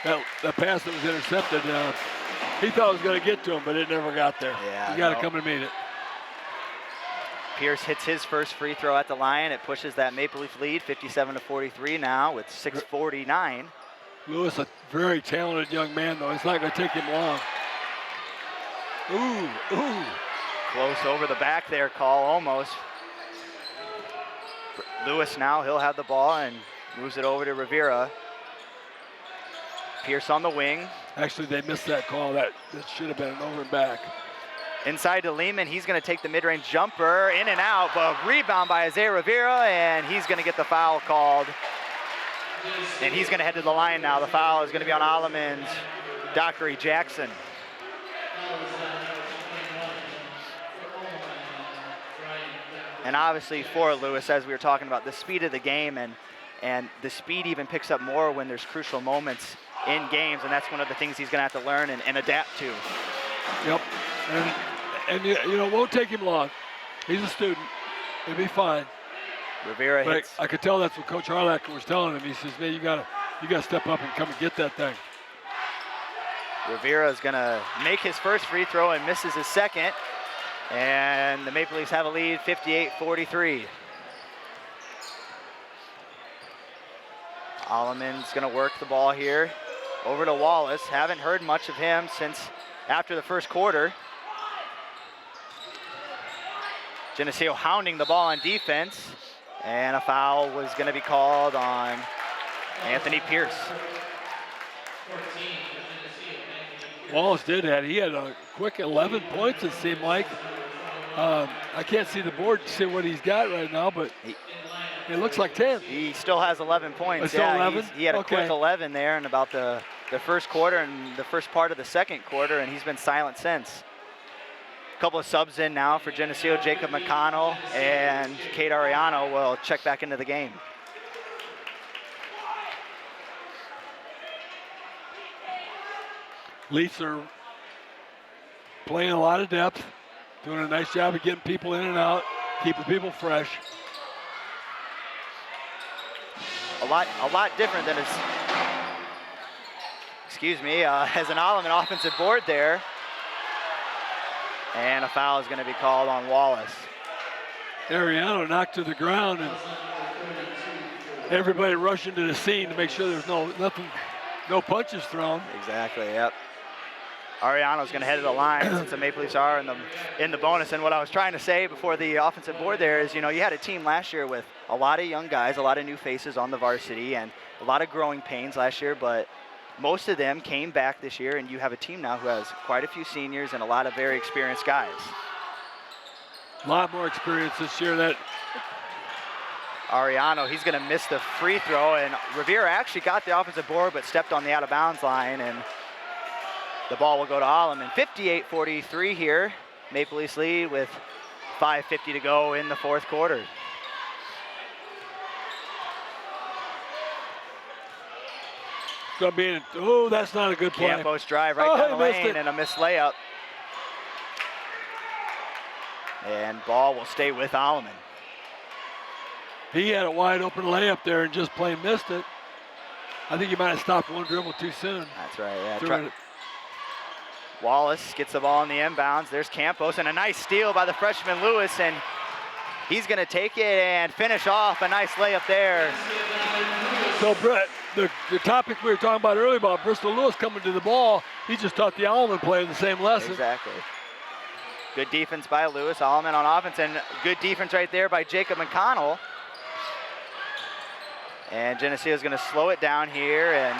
That pass that was intercepted, he thought it was going to get to him, but it never got there. Yeah, you got to come and meet it. Pierce hits his first free throw at the line. It pushes that Maple Leaf lead, 57-43 now with 6:49. Lewis, a very talented young man, though. It's not going to take him long. Ooh. Close over the back there, call almost. Lewis now, he'll have the ball and moves it over to Rivera. Pierce on the wing. Actually, they missed that call. That should have been an over and back. Inside to Alleman, he's going to take the mid-range jumper, in and out, but rebound by Isaiah Rivera, and he's going to get the foul called. And he's going to head to the line now. The foul is going to be on Alleman's Dockery Jackson. And obviously for Lewis, as we were talking about, the speed of the game, and the speed even picks up more when there's crucial moments in games, and that's one of the things he's going to have to learn and adapt to. Yep. And you know, it won't take him long. He's a student. He'll be fine. Rivera but hits. I could tell that's what Coach Harlacker was telling him. He says, man, you gotta step up and come and get that thing. Rivera is gonna make his first free throw and misses his second. And the Maple Leafs have a lead, 58-43. Alleman's gonna work the ball here. Over to Wallace. Haven't heard much of him since after the first quarter. Geneseo hounding the ball on defense. And a foul was going to be called on Anthony Pierce. Wallace did that. He had a quick 11 points, it seemed like. I can't see the board to see what he's got right now, but it looks like 10. He still has 11 points. Still 11? He had a quick 11 there in about the first quarter and the first part of the second quarter, and he's been silent since. A couple of subs in now for Geneseo. Jacob McConnell and Kate Ariano will check back into the game. Leafs are playing a lot of depth, doing a nice job of getting people in and out, keeping people fresh. A lot different than as an Alleman offensive board there. And a foul is going to be called on Wallace. Ariano knocked to the ground, and everybody rushing to the scene to make sure there's no punches thrown. Exactly, yep. Ariano's going to head to the line since the Maple Leafs are in the bonus. And what I was trying to say before the offensive board there is, you know, you had a team last year with a lot of young guys, a lot of new faces on the varsity, and a lot of growing pains last year, but most of them came back this year, and you have a team now who has quite a few seniors and a lot of very experienced guys. A lot more experience this year. That Ariano, he's going to miss the free throw, and Rivera actually got the offensive board but stepped on the out-of-bounds line, and the ball will go to Alleman. 58-43 here. Maple Leafs lead with 5:50 to go in the fourth quarter. Gonna be that's not a good play. Campos drive right down the lane and a missed layup. And ball will stay with Alleman. He had a wide open layup there and just plain missed it. I think he might have stopped one dribble too soon. That's right, yeah. Wallace gets the ball in the inbounds. There's Campos, and a nice steal by the freshman Lewis, and he's gonna take it and finish off a nice layup there. So Brett, the topic we were talking about earlier about Bristol Lewis coming to the ball, he just taught the Alleman player the same lesson. Exactly. Good defense by Lewis, Alleman on offense, and good defense right there by Jacob McConnell. And Geneseo is going to slow it down here, and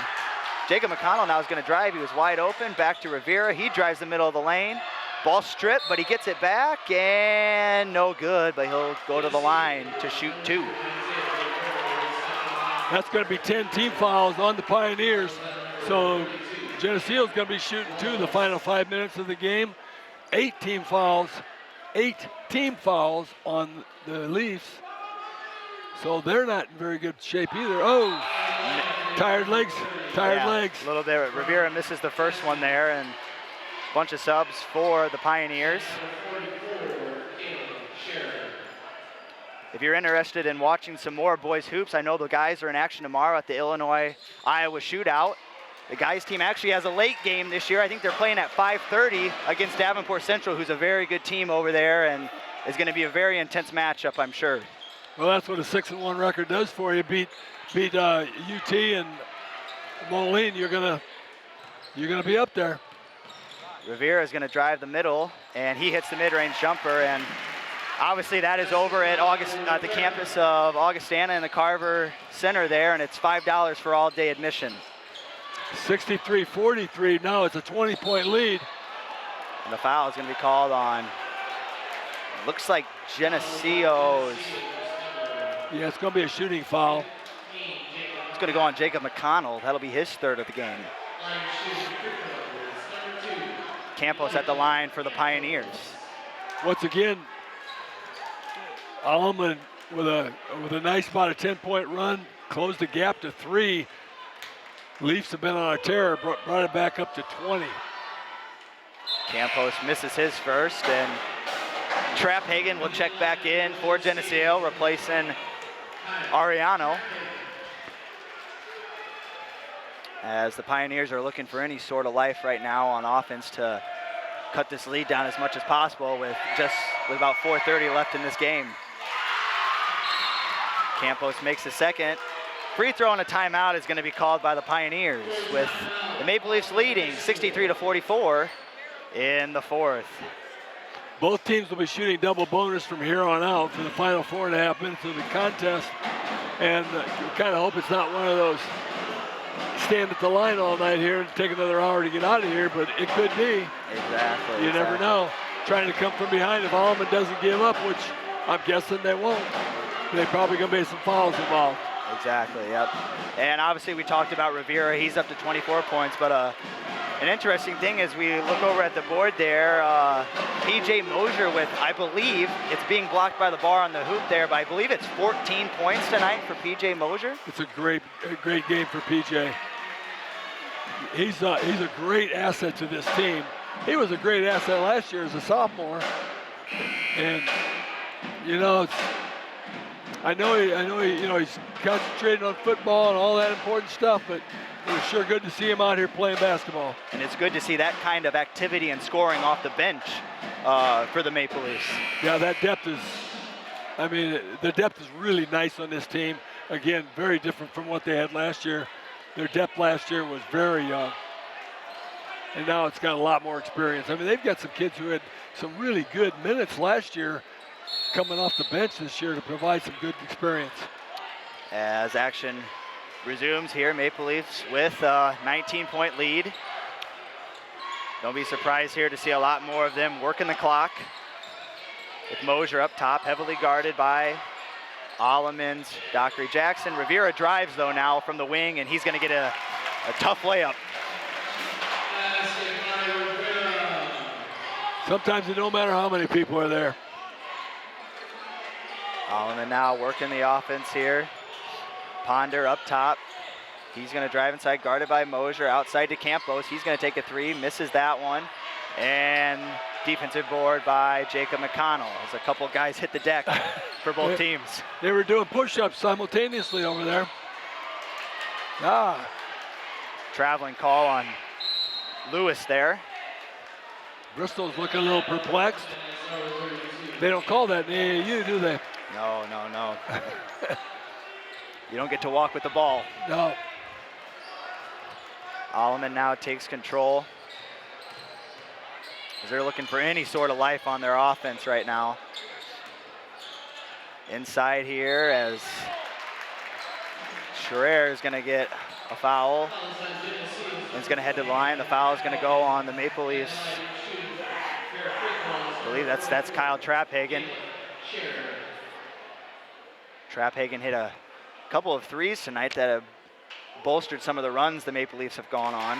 Jacob McConnell now is going to drive. He was wide open, back to Rivera. He drives the middle of the lane. Ball stripped, but he gets it back, and no good, but he'll go to the line to shoot two. That's going to be 10 team fouls on the Pioneers. So Geneseo is going to be shooting two the final 5 minutes of the game. 8 team fouls on the Leafs. So they're not in very good shape either. Oh, tired legs. A little bit. Rivera misses the first one there, and a bunch of subs for the Pioneers. if you're interested in watching some more boys hoops, I know the guys are in action tomorrow at the Illinois-Iowa shootout. The guys team actually has a late game this year. I think they're playing at 5:30 against Davenport Central, who's a very good team over there, and is going to be a very intense matchup, I'm sure. Well, that's what a 6-1 record does for you. Beat UT and Moline, you're gonna be up there. Rivera is going to drive the middle, and he hits the mid-range jumper, and obviously that is over at the campus of Augustana in the Carver Center there, and it's $5 for all-day admission. 63-43. Now it's a 20-point lead. And the foul is going to be called on, looks like Geneseo's. Yeah, it's going to be a shooting foul. It's going to go on Jacob McConnell. That'll be his third of the game. Campos at the line for the Pioneers. Once again, Alleman with a nice about a 10-point run, closed the gap to 3. Leafs have been on a tear, brought it back up to 20. Campos misses his first, and Trapp Hagen will check back in for Geneseo, replacing Ariano. As the Pioneers are looking for any sort of life right now on offense to cut this lead down as much as possible with about 4:30 left in this game. Campos makes the second. Free throw and a timeout is going to be called by the Pioneers, with the Maple Leafs leading 63-44 in the fourth. Both teams will be shooting double bonus from here on out for the final 4.5 minutes of the contest. And we kind of hope it's not one of those stand at the line all night here and take another hour to get out of here, but it could be. Exactly. You never know. Trying to come from behind if Alleman doesn't give up, which I'm guessing they won't. They're probably going to be some fouls involved. Exactly, yep. And obviously we talked about Rivera. He's up to 24 points, but an interesting thing is we look over at the board there, P.J. Mosier with, I believe, it's being blocked by the bar on the hoop there, but I believe it's 14 points tonight for P.J. Mosier. It's a great game for P.J. He's a great asset to this team. He was a great asset last year as a sophomore, and I know he's concentrating on football and all that important stuff, but it was sure good to see him out here playing basketball. And it's good to see that kind of activity and scoring off the bench for the Maple Leafs. Yeah, that depth is, the depth is really nice on this team. Again, very different from what they had last year. Their depth last year was very young, and now it's got a lot more experience. They've got some kids who had some really good minutes last year coming off the bench this year to provide some good experience. As action resumes here, Maple Leafs with a 19-point lead. Don't be surprised here to see a lot more of them working the clock. With Mosier up top, heavily guarded by Alleman's Dockery Jackson. Rivera drives though now from the wing, and he's going to get a tough layup. Sometimes it don't matter how many people are there. Alleman now working the offense here. Ponder up top. He's going to drive inside, guarded by Mosier. Outside to Campos. He's going to take a three, misses that one. And defensive board by Jacob McConnell as a couple guys hit the deck for both teams. They were doing push-ups simultaneously over there. Traveling call on Lewis there. Bristol's looking a little perplexed. They don't call that in the AAU, do they? No. You don't get to walk with the ball. No. Alleman now takes control, as they're looking for any sort of life on their offense right now. Inside here as Scherer is going to get a foul. And it's going to head to the line. The foul is going to go on the Maple Leafs. I believe that's Kyle Trapphagen. Trapphagen hit a couple of threes tonight that have bolstered some of the runs the Maple Leafs have gone on.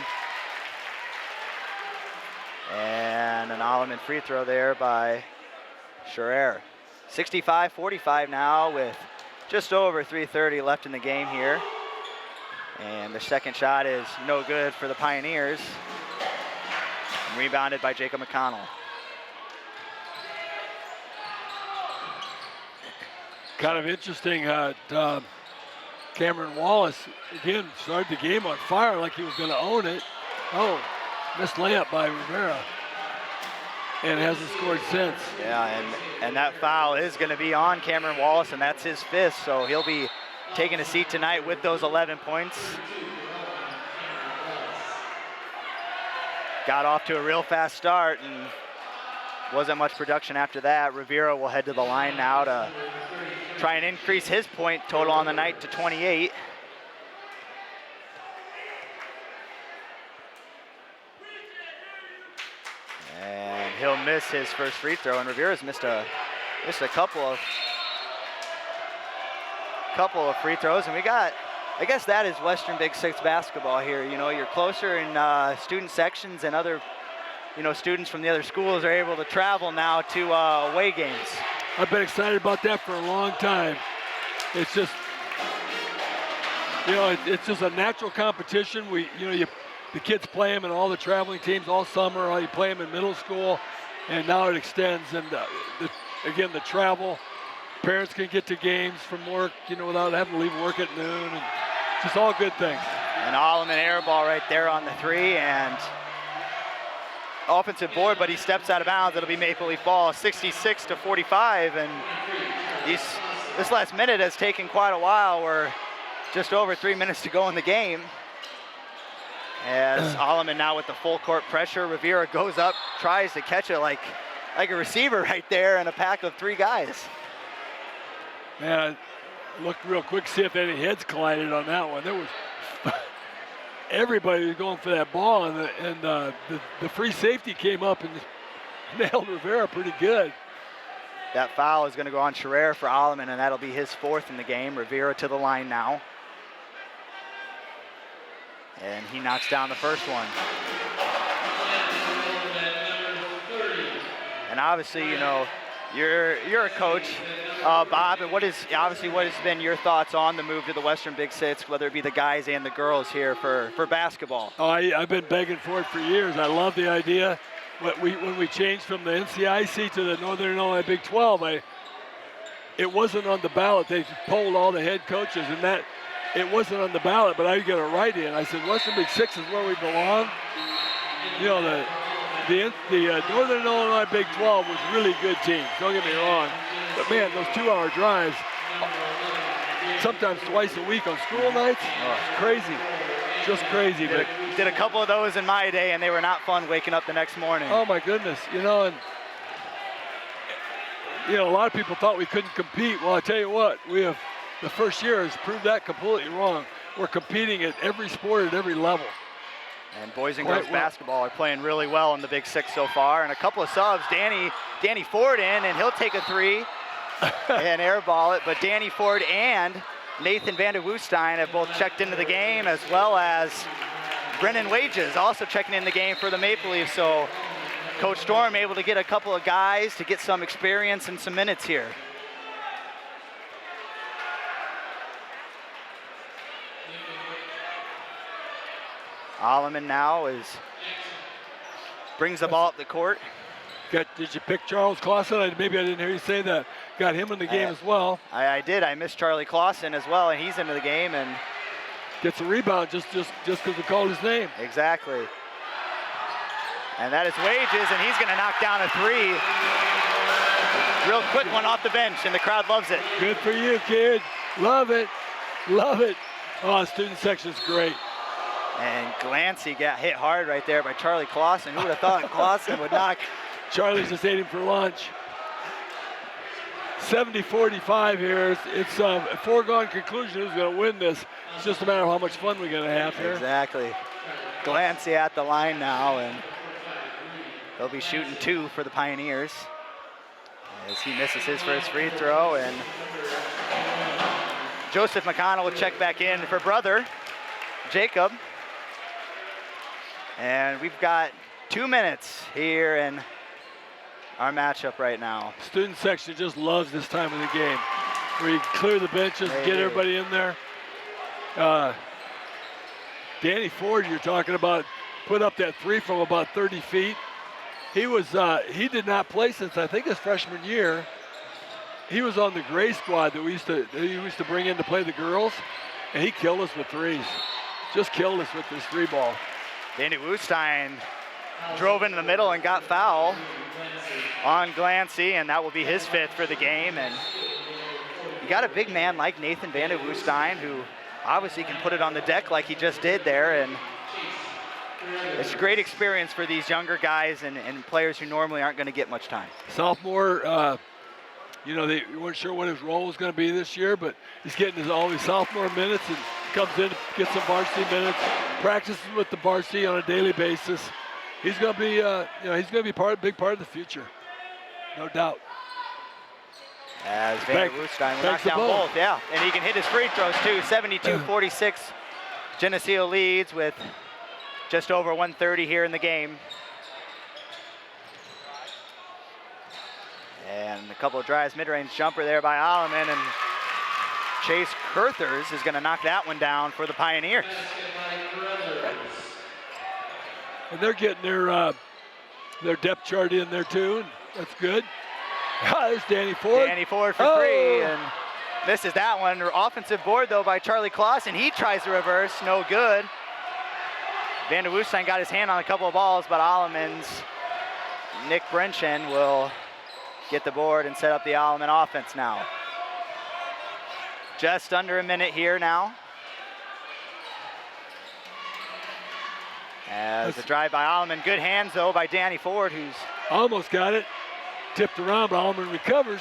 And an Alleman free throw there by Scherer. 65-45 now with just over 3:30 left in the game here. And the second shot is no good for the Pioneers. Rebounded by Jacob McConnell. Kind of interesting. Cameron Wallace, again, started the game on fire like he was going to own it. Oh, missed layup by Rivera. And hasn't scored since. Yeah, and that foul is going to be on Cameron Wallace, and that's his fifth, so he'll be taking a seat tonight with those 11 points. Got off to a real fast start and wasn't much production after that. Rivera will head to the line now to try and increase his point total on the night to 28. And he'll miss his first free throw, and Rivera's missed a couple of free throws, and we got, I guess that is Western Big Six basketball here. You know, you're closer in student sections, and other, you know, students from the other schools are able to travel now to away games. I've been excited about that for a long time. It's just, you know, it's just a natural competition. The kids play them in all the traveling teams all summer, or you play them in middle school, and now it extends. And again, the travel, parents can get to games from work, you know, without having to leave work at noon, and just all good things. An Alleman air ball right there on the three, and offensive board, but he steps out of bounds. It'll be Maple Leaf ball, 66-45, and this last minute has taken quite a while. We're just over 3 minutes to go in the game. As Alleman now with the full court pressure, Rivera goes up, tries to catch it like a receiver right there in a pack of three guys. Man, I looked real quick to see if any heads collided on that one. There was everybody was going for that ball, and the free safety came up and nailed Rivera pretty good. That foul is going to go on Scherer for Alleman, and that'll be his fourth in the game. Rivera to the line now. And he knocks down the first one. And obviously, you know, you're a coach, Bob, and what has been your thoughts on the move to the Western Big Six, whether it be the guys and the girls here for basketball? Oh, I've been begging for it for years. I love the idea. When we changed from the NCIC to the Northern Illinois Big 12, it wasn't on the ballot. They polled all the head coaches, and that it wasn't on the ballot, but I got a write-in. I said, Western Big Six is where we belong. You know, the Northern Illinois Big 12 was really good teams, don't get me wrong. But man, those 2-hour drives, sometimes twice a week on school nights, it's crazy, just crazy. But did a couple of those in my day, and they were not fun waking up the next morning. Oh my goodness, you know, and you know, a lot of people thought we couldn't compete. Well, I tell you what, the first year has proved that completely wrong. We're competing at every sport at every level. And boys and girls basketball are playing really well in the Big Six so far. And a couple of subs, Danny Ford in, and he'll take a three and airball it. But Danny Ford and Nathan Vander Woestijn have both checked into the game, as well as Brennan Wages also checking in the game for the Maple Leafs. So Coach Storm able to get a couple of guys to get some experience and some minutes here. Alleman now brings the ball up the court. Did you pick Charles Clausen? Maybe I didn't hear you say that. Got him in the game as well. I did. I missed Charlie Clausen as well, and he's into the game and gets a rebound just because we called his name. Exactly. And that is Wages, and he's going to knock down a three. Real quick one off the bench, and the crowd loves it. Good for you, kid. Love it. Love it. Oh, student section's great. And Glancy got hit hard right there by Charlie Clausen. Who would have thought Clausen would knock? Charlie just ate him for lunch. 70-45 here. It's a foregone conclusion who's going to win this. It's just a matter of how much fun we're going to have here. Exactly. Glancy at the line now, and he'll be shooting two for the Pioneers as he misses his first free throw. And Joseph McConnell will check back in for brother Jacob. And we've got 2 minutes here in our matchup right now. Student section just loves this time of the game, where you clear the benches, get everybody in there. Danny Ford, you're talking about, put up that three from about 30 feet. He did not play since I think his freshman year, he was on the gray squad that we used to bring in to play the girls, and he killed us with threes. Just killed us with this three ball. Danny Wustein drove into the middle and got foul on Glancy, and that will be his 5th for the game. And you got a big man like Nathan Van de Woestijn, who obviously can put it on the deck like he just did there. And it's a great experience for these younger guys and players who normally aren't going to get much time. Sophomore, you know, they weren't sure what his role was going to be this year, but he's getting all these sophomore minutes and comes in, gets some varsity minutes, practices with the varsity on a daily basis. He's going to be, you know, he's going to be a big part of the future, no doubt. As Van de Woestijn will knock down both, yeah, and he can hit his free throws too. 72-46, Geneseo leads with just over 1:30 here in the game. And a couple of drives, mid-range jumper there by Alleman, and Chase Kurthers is going to knock that one down for the Pioneers. And they're getting their depth chart in there too, and that's good. There's Danny Ford. Danny Ford for 3, and misses that one. Offensive board though by Charlie Clausen. He tries to reverse, no good. Van de Woestijn got his hand on a couple of balls, but Alleman's Nick Brenchen will get the board and set up the Alleman offense now. Just under a minute here now. As a drive by Alleman. Good hands though by Danny Ford, who's almost got it. Tipped around, but Alleman recovers.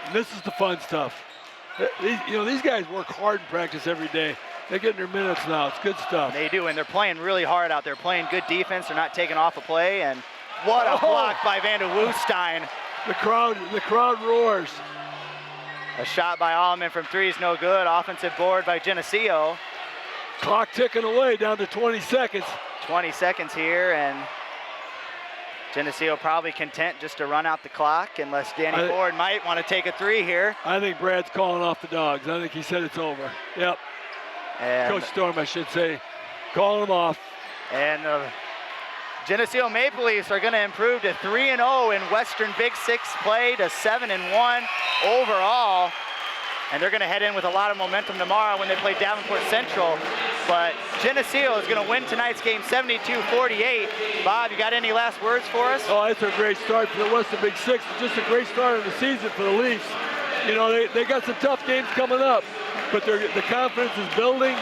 And this is the fun stuff. These guys work hard in practice every day. They're getting their minutes now. It's good stuff. They do, and they're playing really hard out there, playing good defense. They're not taking off a play, and what a block by Van de Woestijn. The crowd roars. A shot by Alleman from 3 is no good. Offensive board by Geneseo. Clock ticking away down to 20 seconds. 20 seconds here, and Geneseo probably content just to run out the clock unless Danny Ford might want to take a 3 here. I think Brad's calling off the dogs. I think he said it's over. Yep. And Coach Storm, I should say, calling them off. And Geneseo Maple Leafs are going to improve to 3-0 in Western Big Six play, to 7-1 overall. And they're going to head in with a lot of momentum tomorrow when they play Davenport Central. But Geneseo is going to win tonight's game 72-48. Bob, you got any last words for us? Oh, it's a great start for the Western Big Six. Just a great start of the season for the Leafs. You know, they got some tough games coming up, but the confidence is building.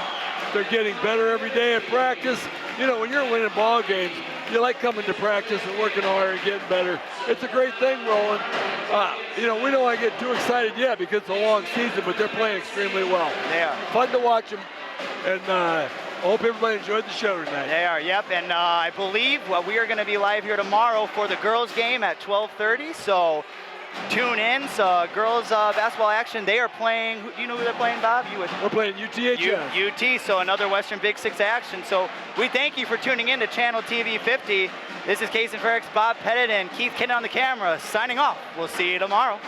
They're getting better every day at practice. You know, when you're winning ball games, you like coming to practice and working hard and getting better. It's a great thing, Roland. You know, we don't want to get too excited yet because it's a long season, but they're playing extremely well. They are. Fun to watch them, and I hope everybody enjoyed the show tonight. They are, yep, and I believe we are going to be live here tomorrow for the girls' game at 12:30, so tune in. So girls basketball action, they are playing, do you know who they're playing, Bob? You would. We're playing UTHS. UT, so another Western Big Six action. So we thank you for tuning in to Channel TV 50. This is Casey Ferricks, Bob Pettit, and Keith Kennedy on the camera, signing off. We'll see you tomorrow.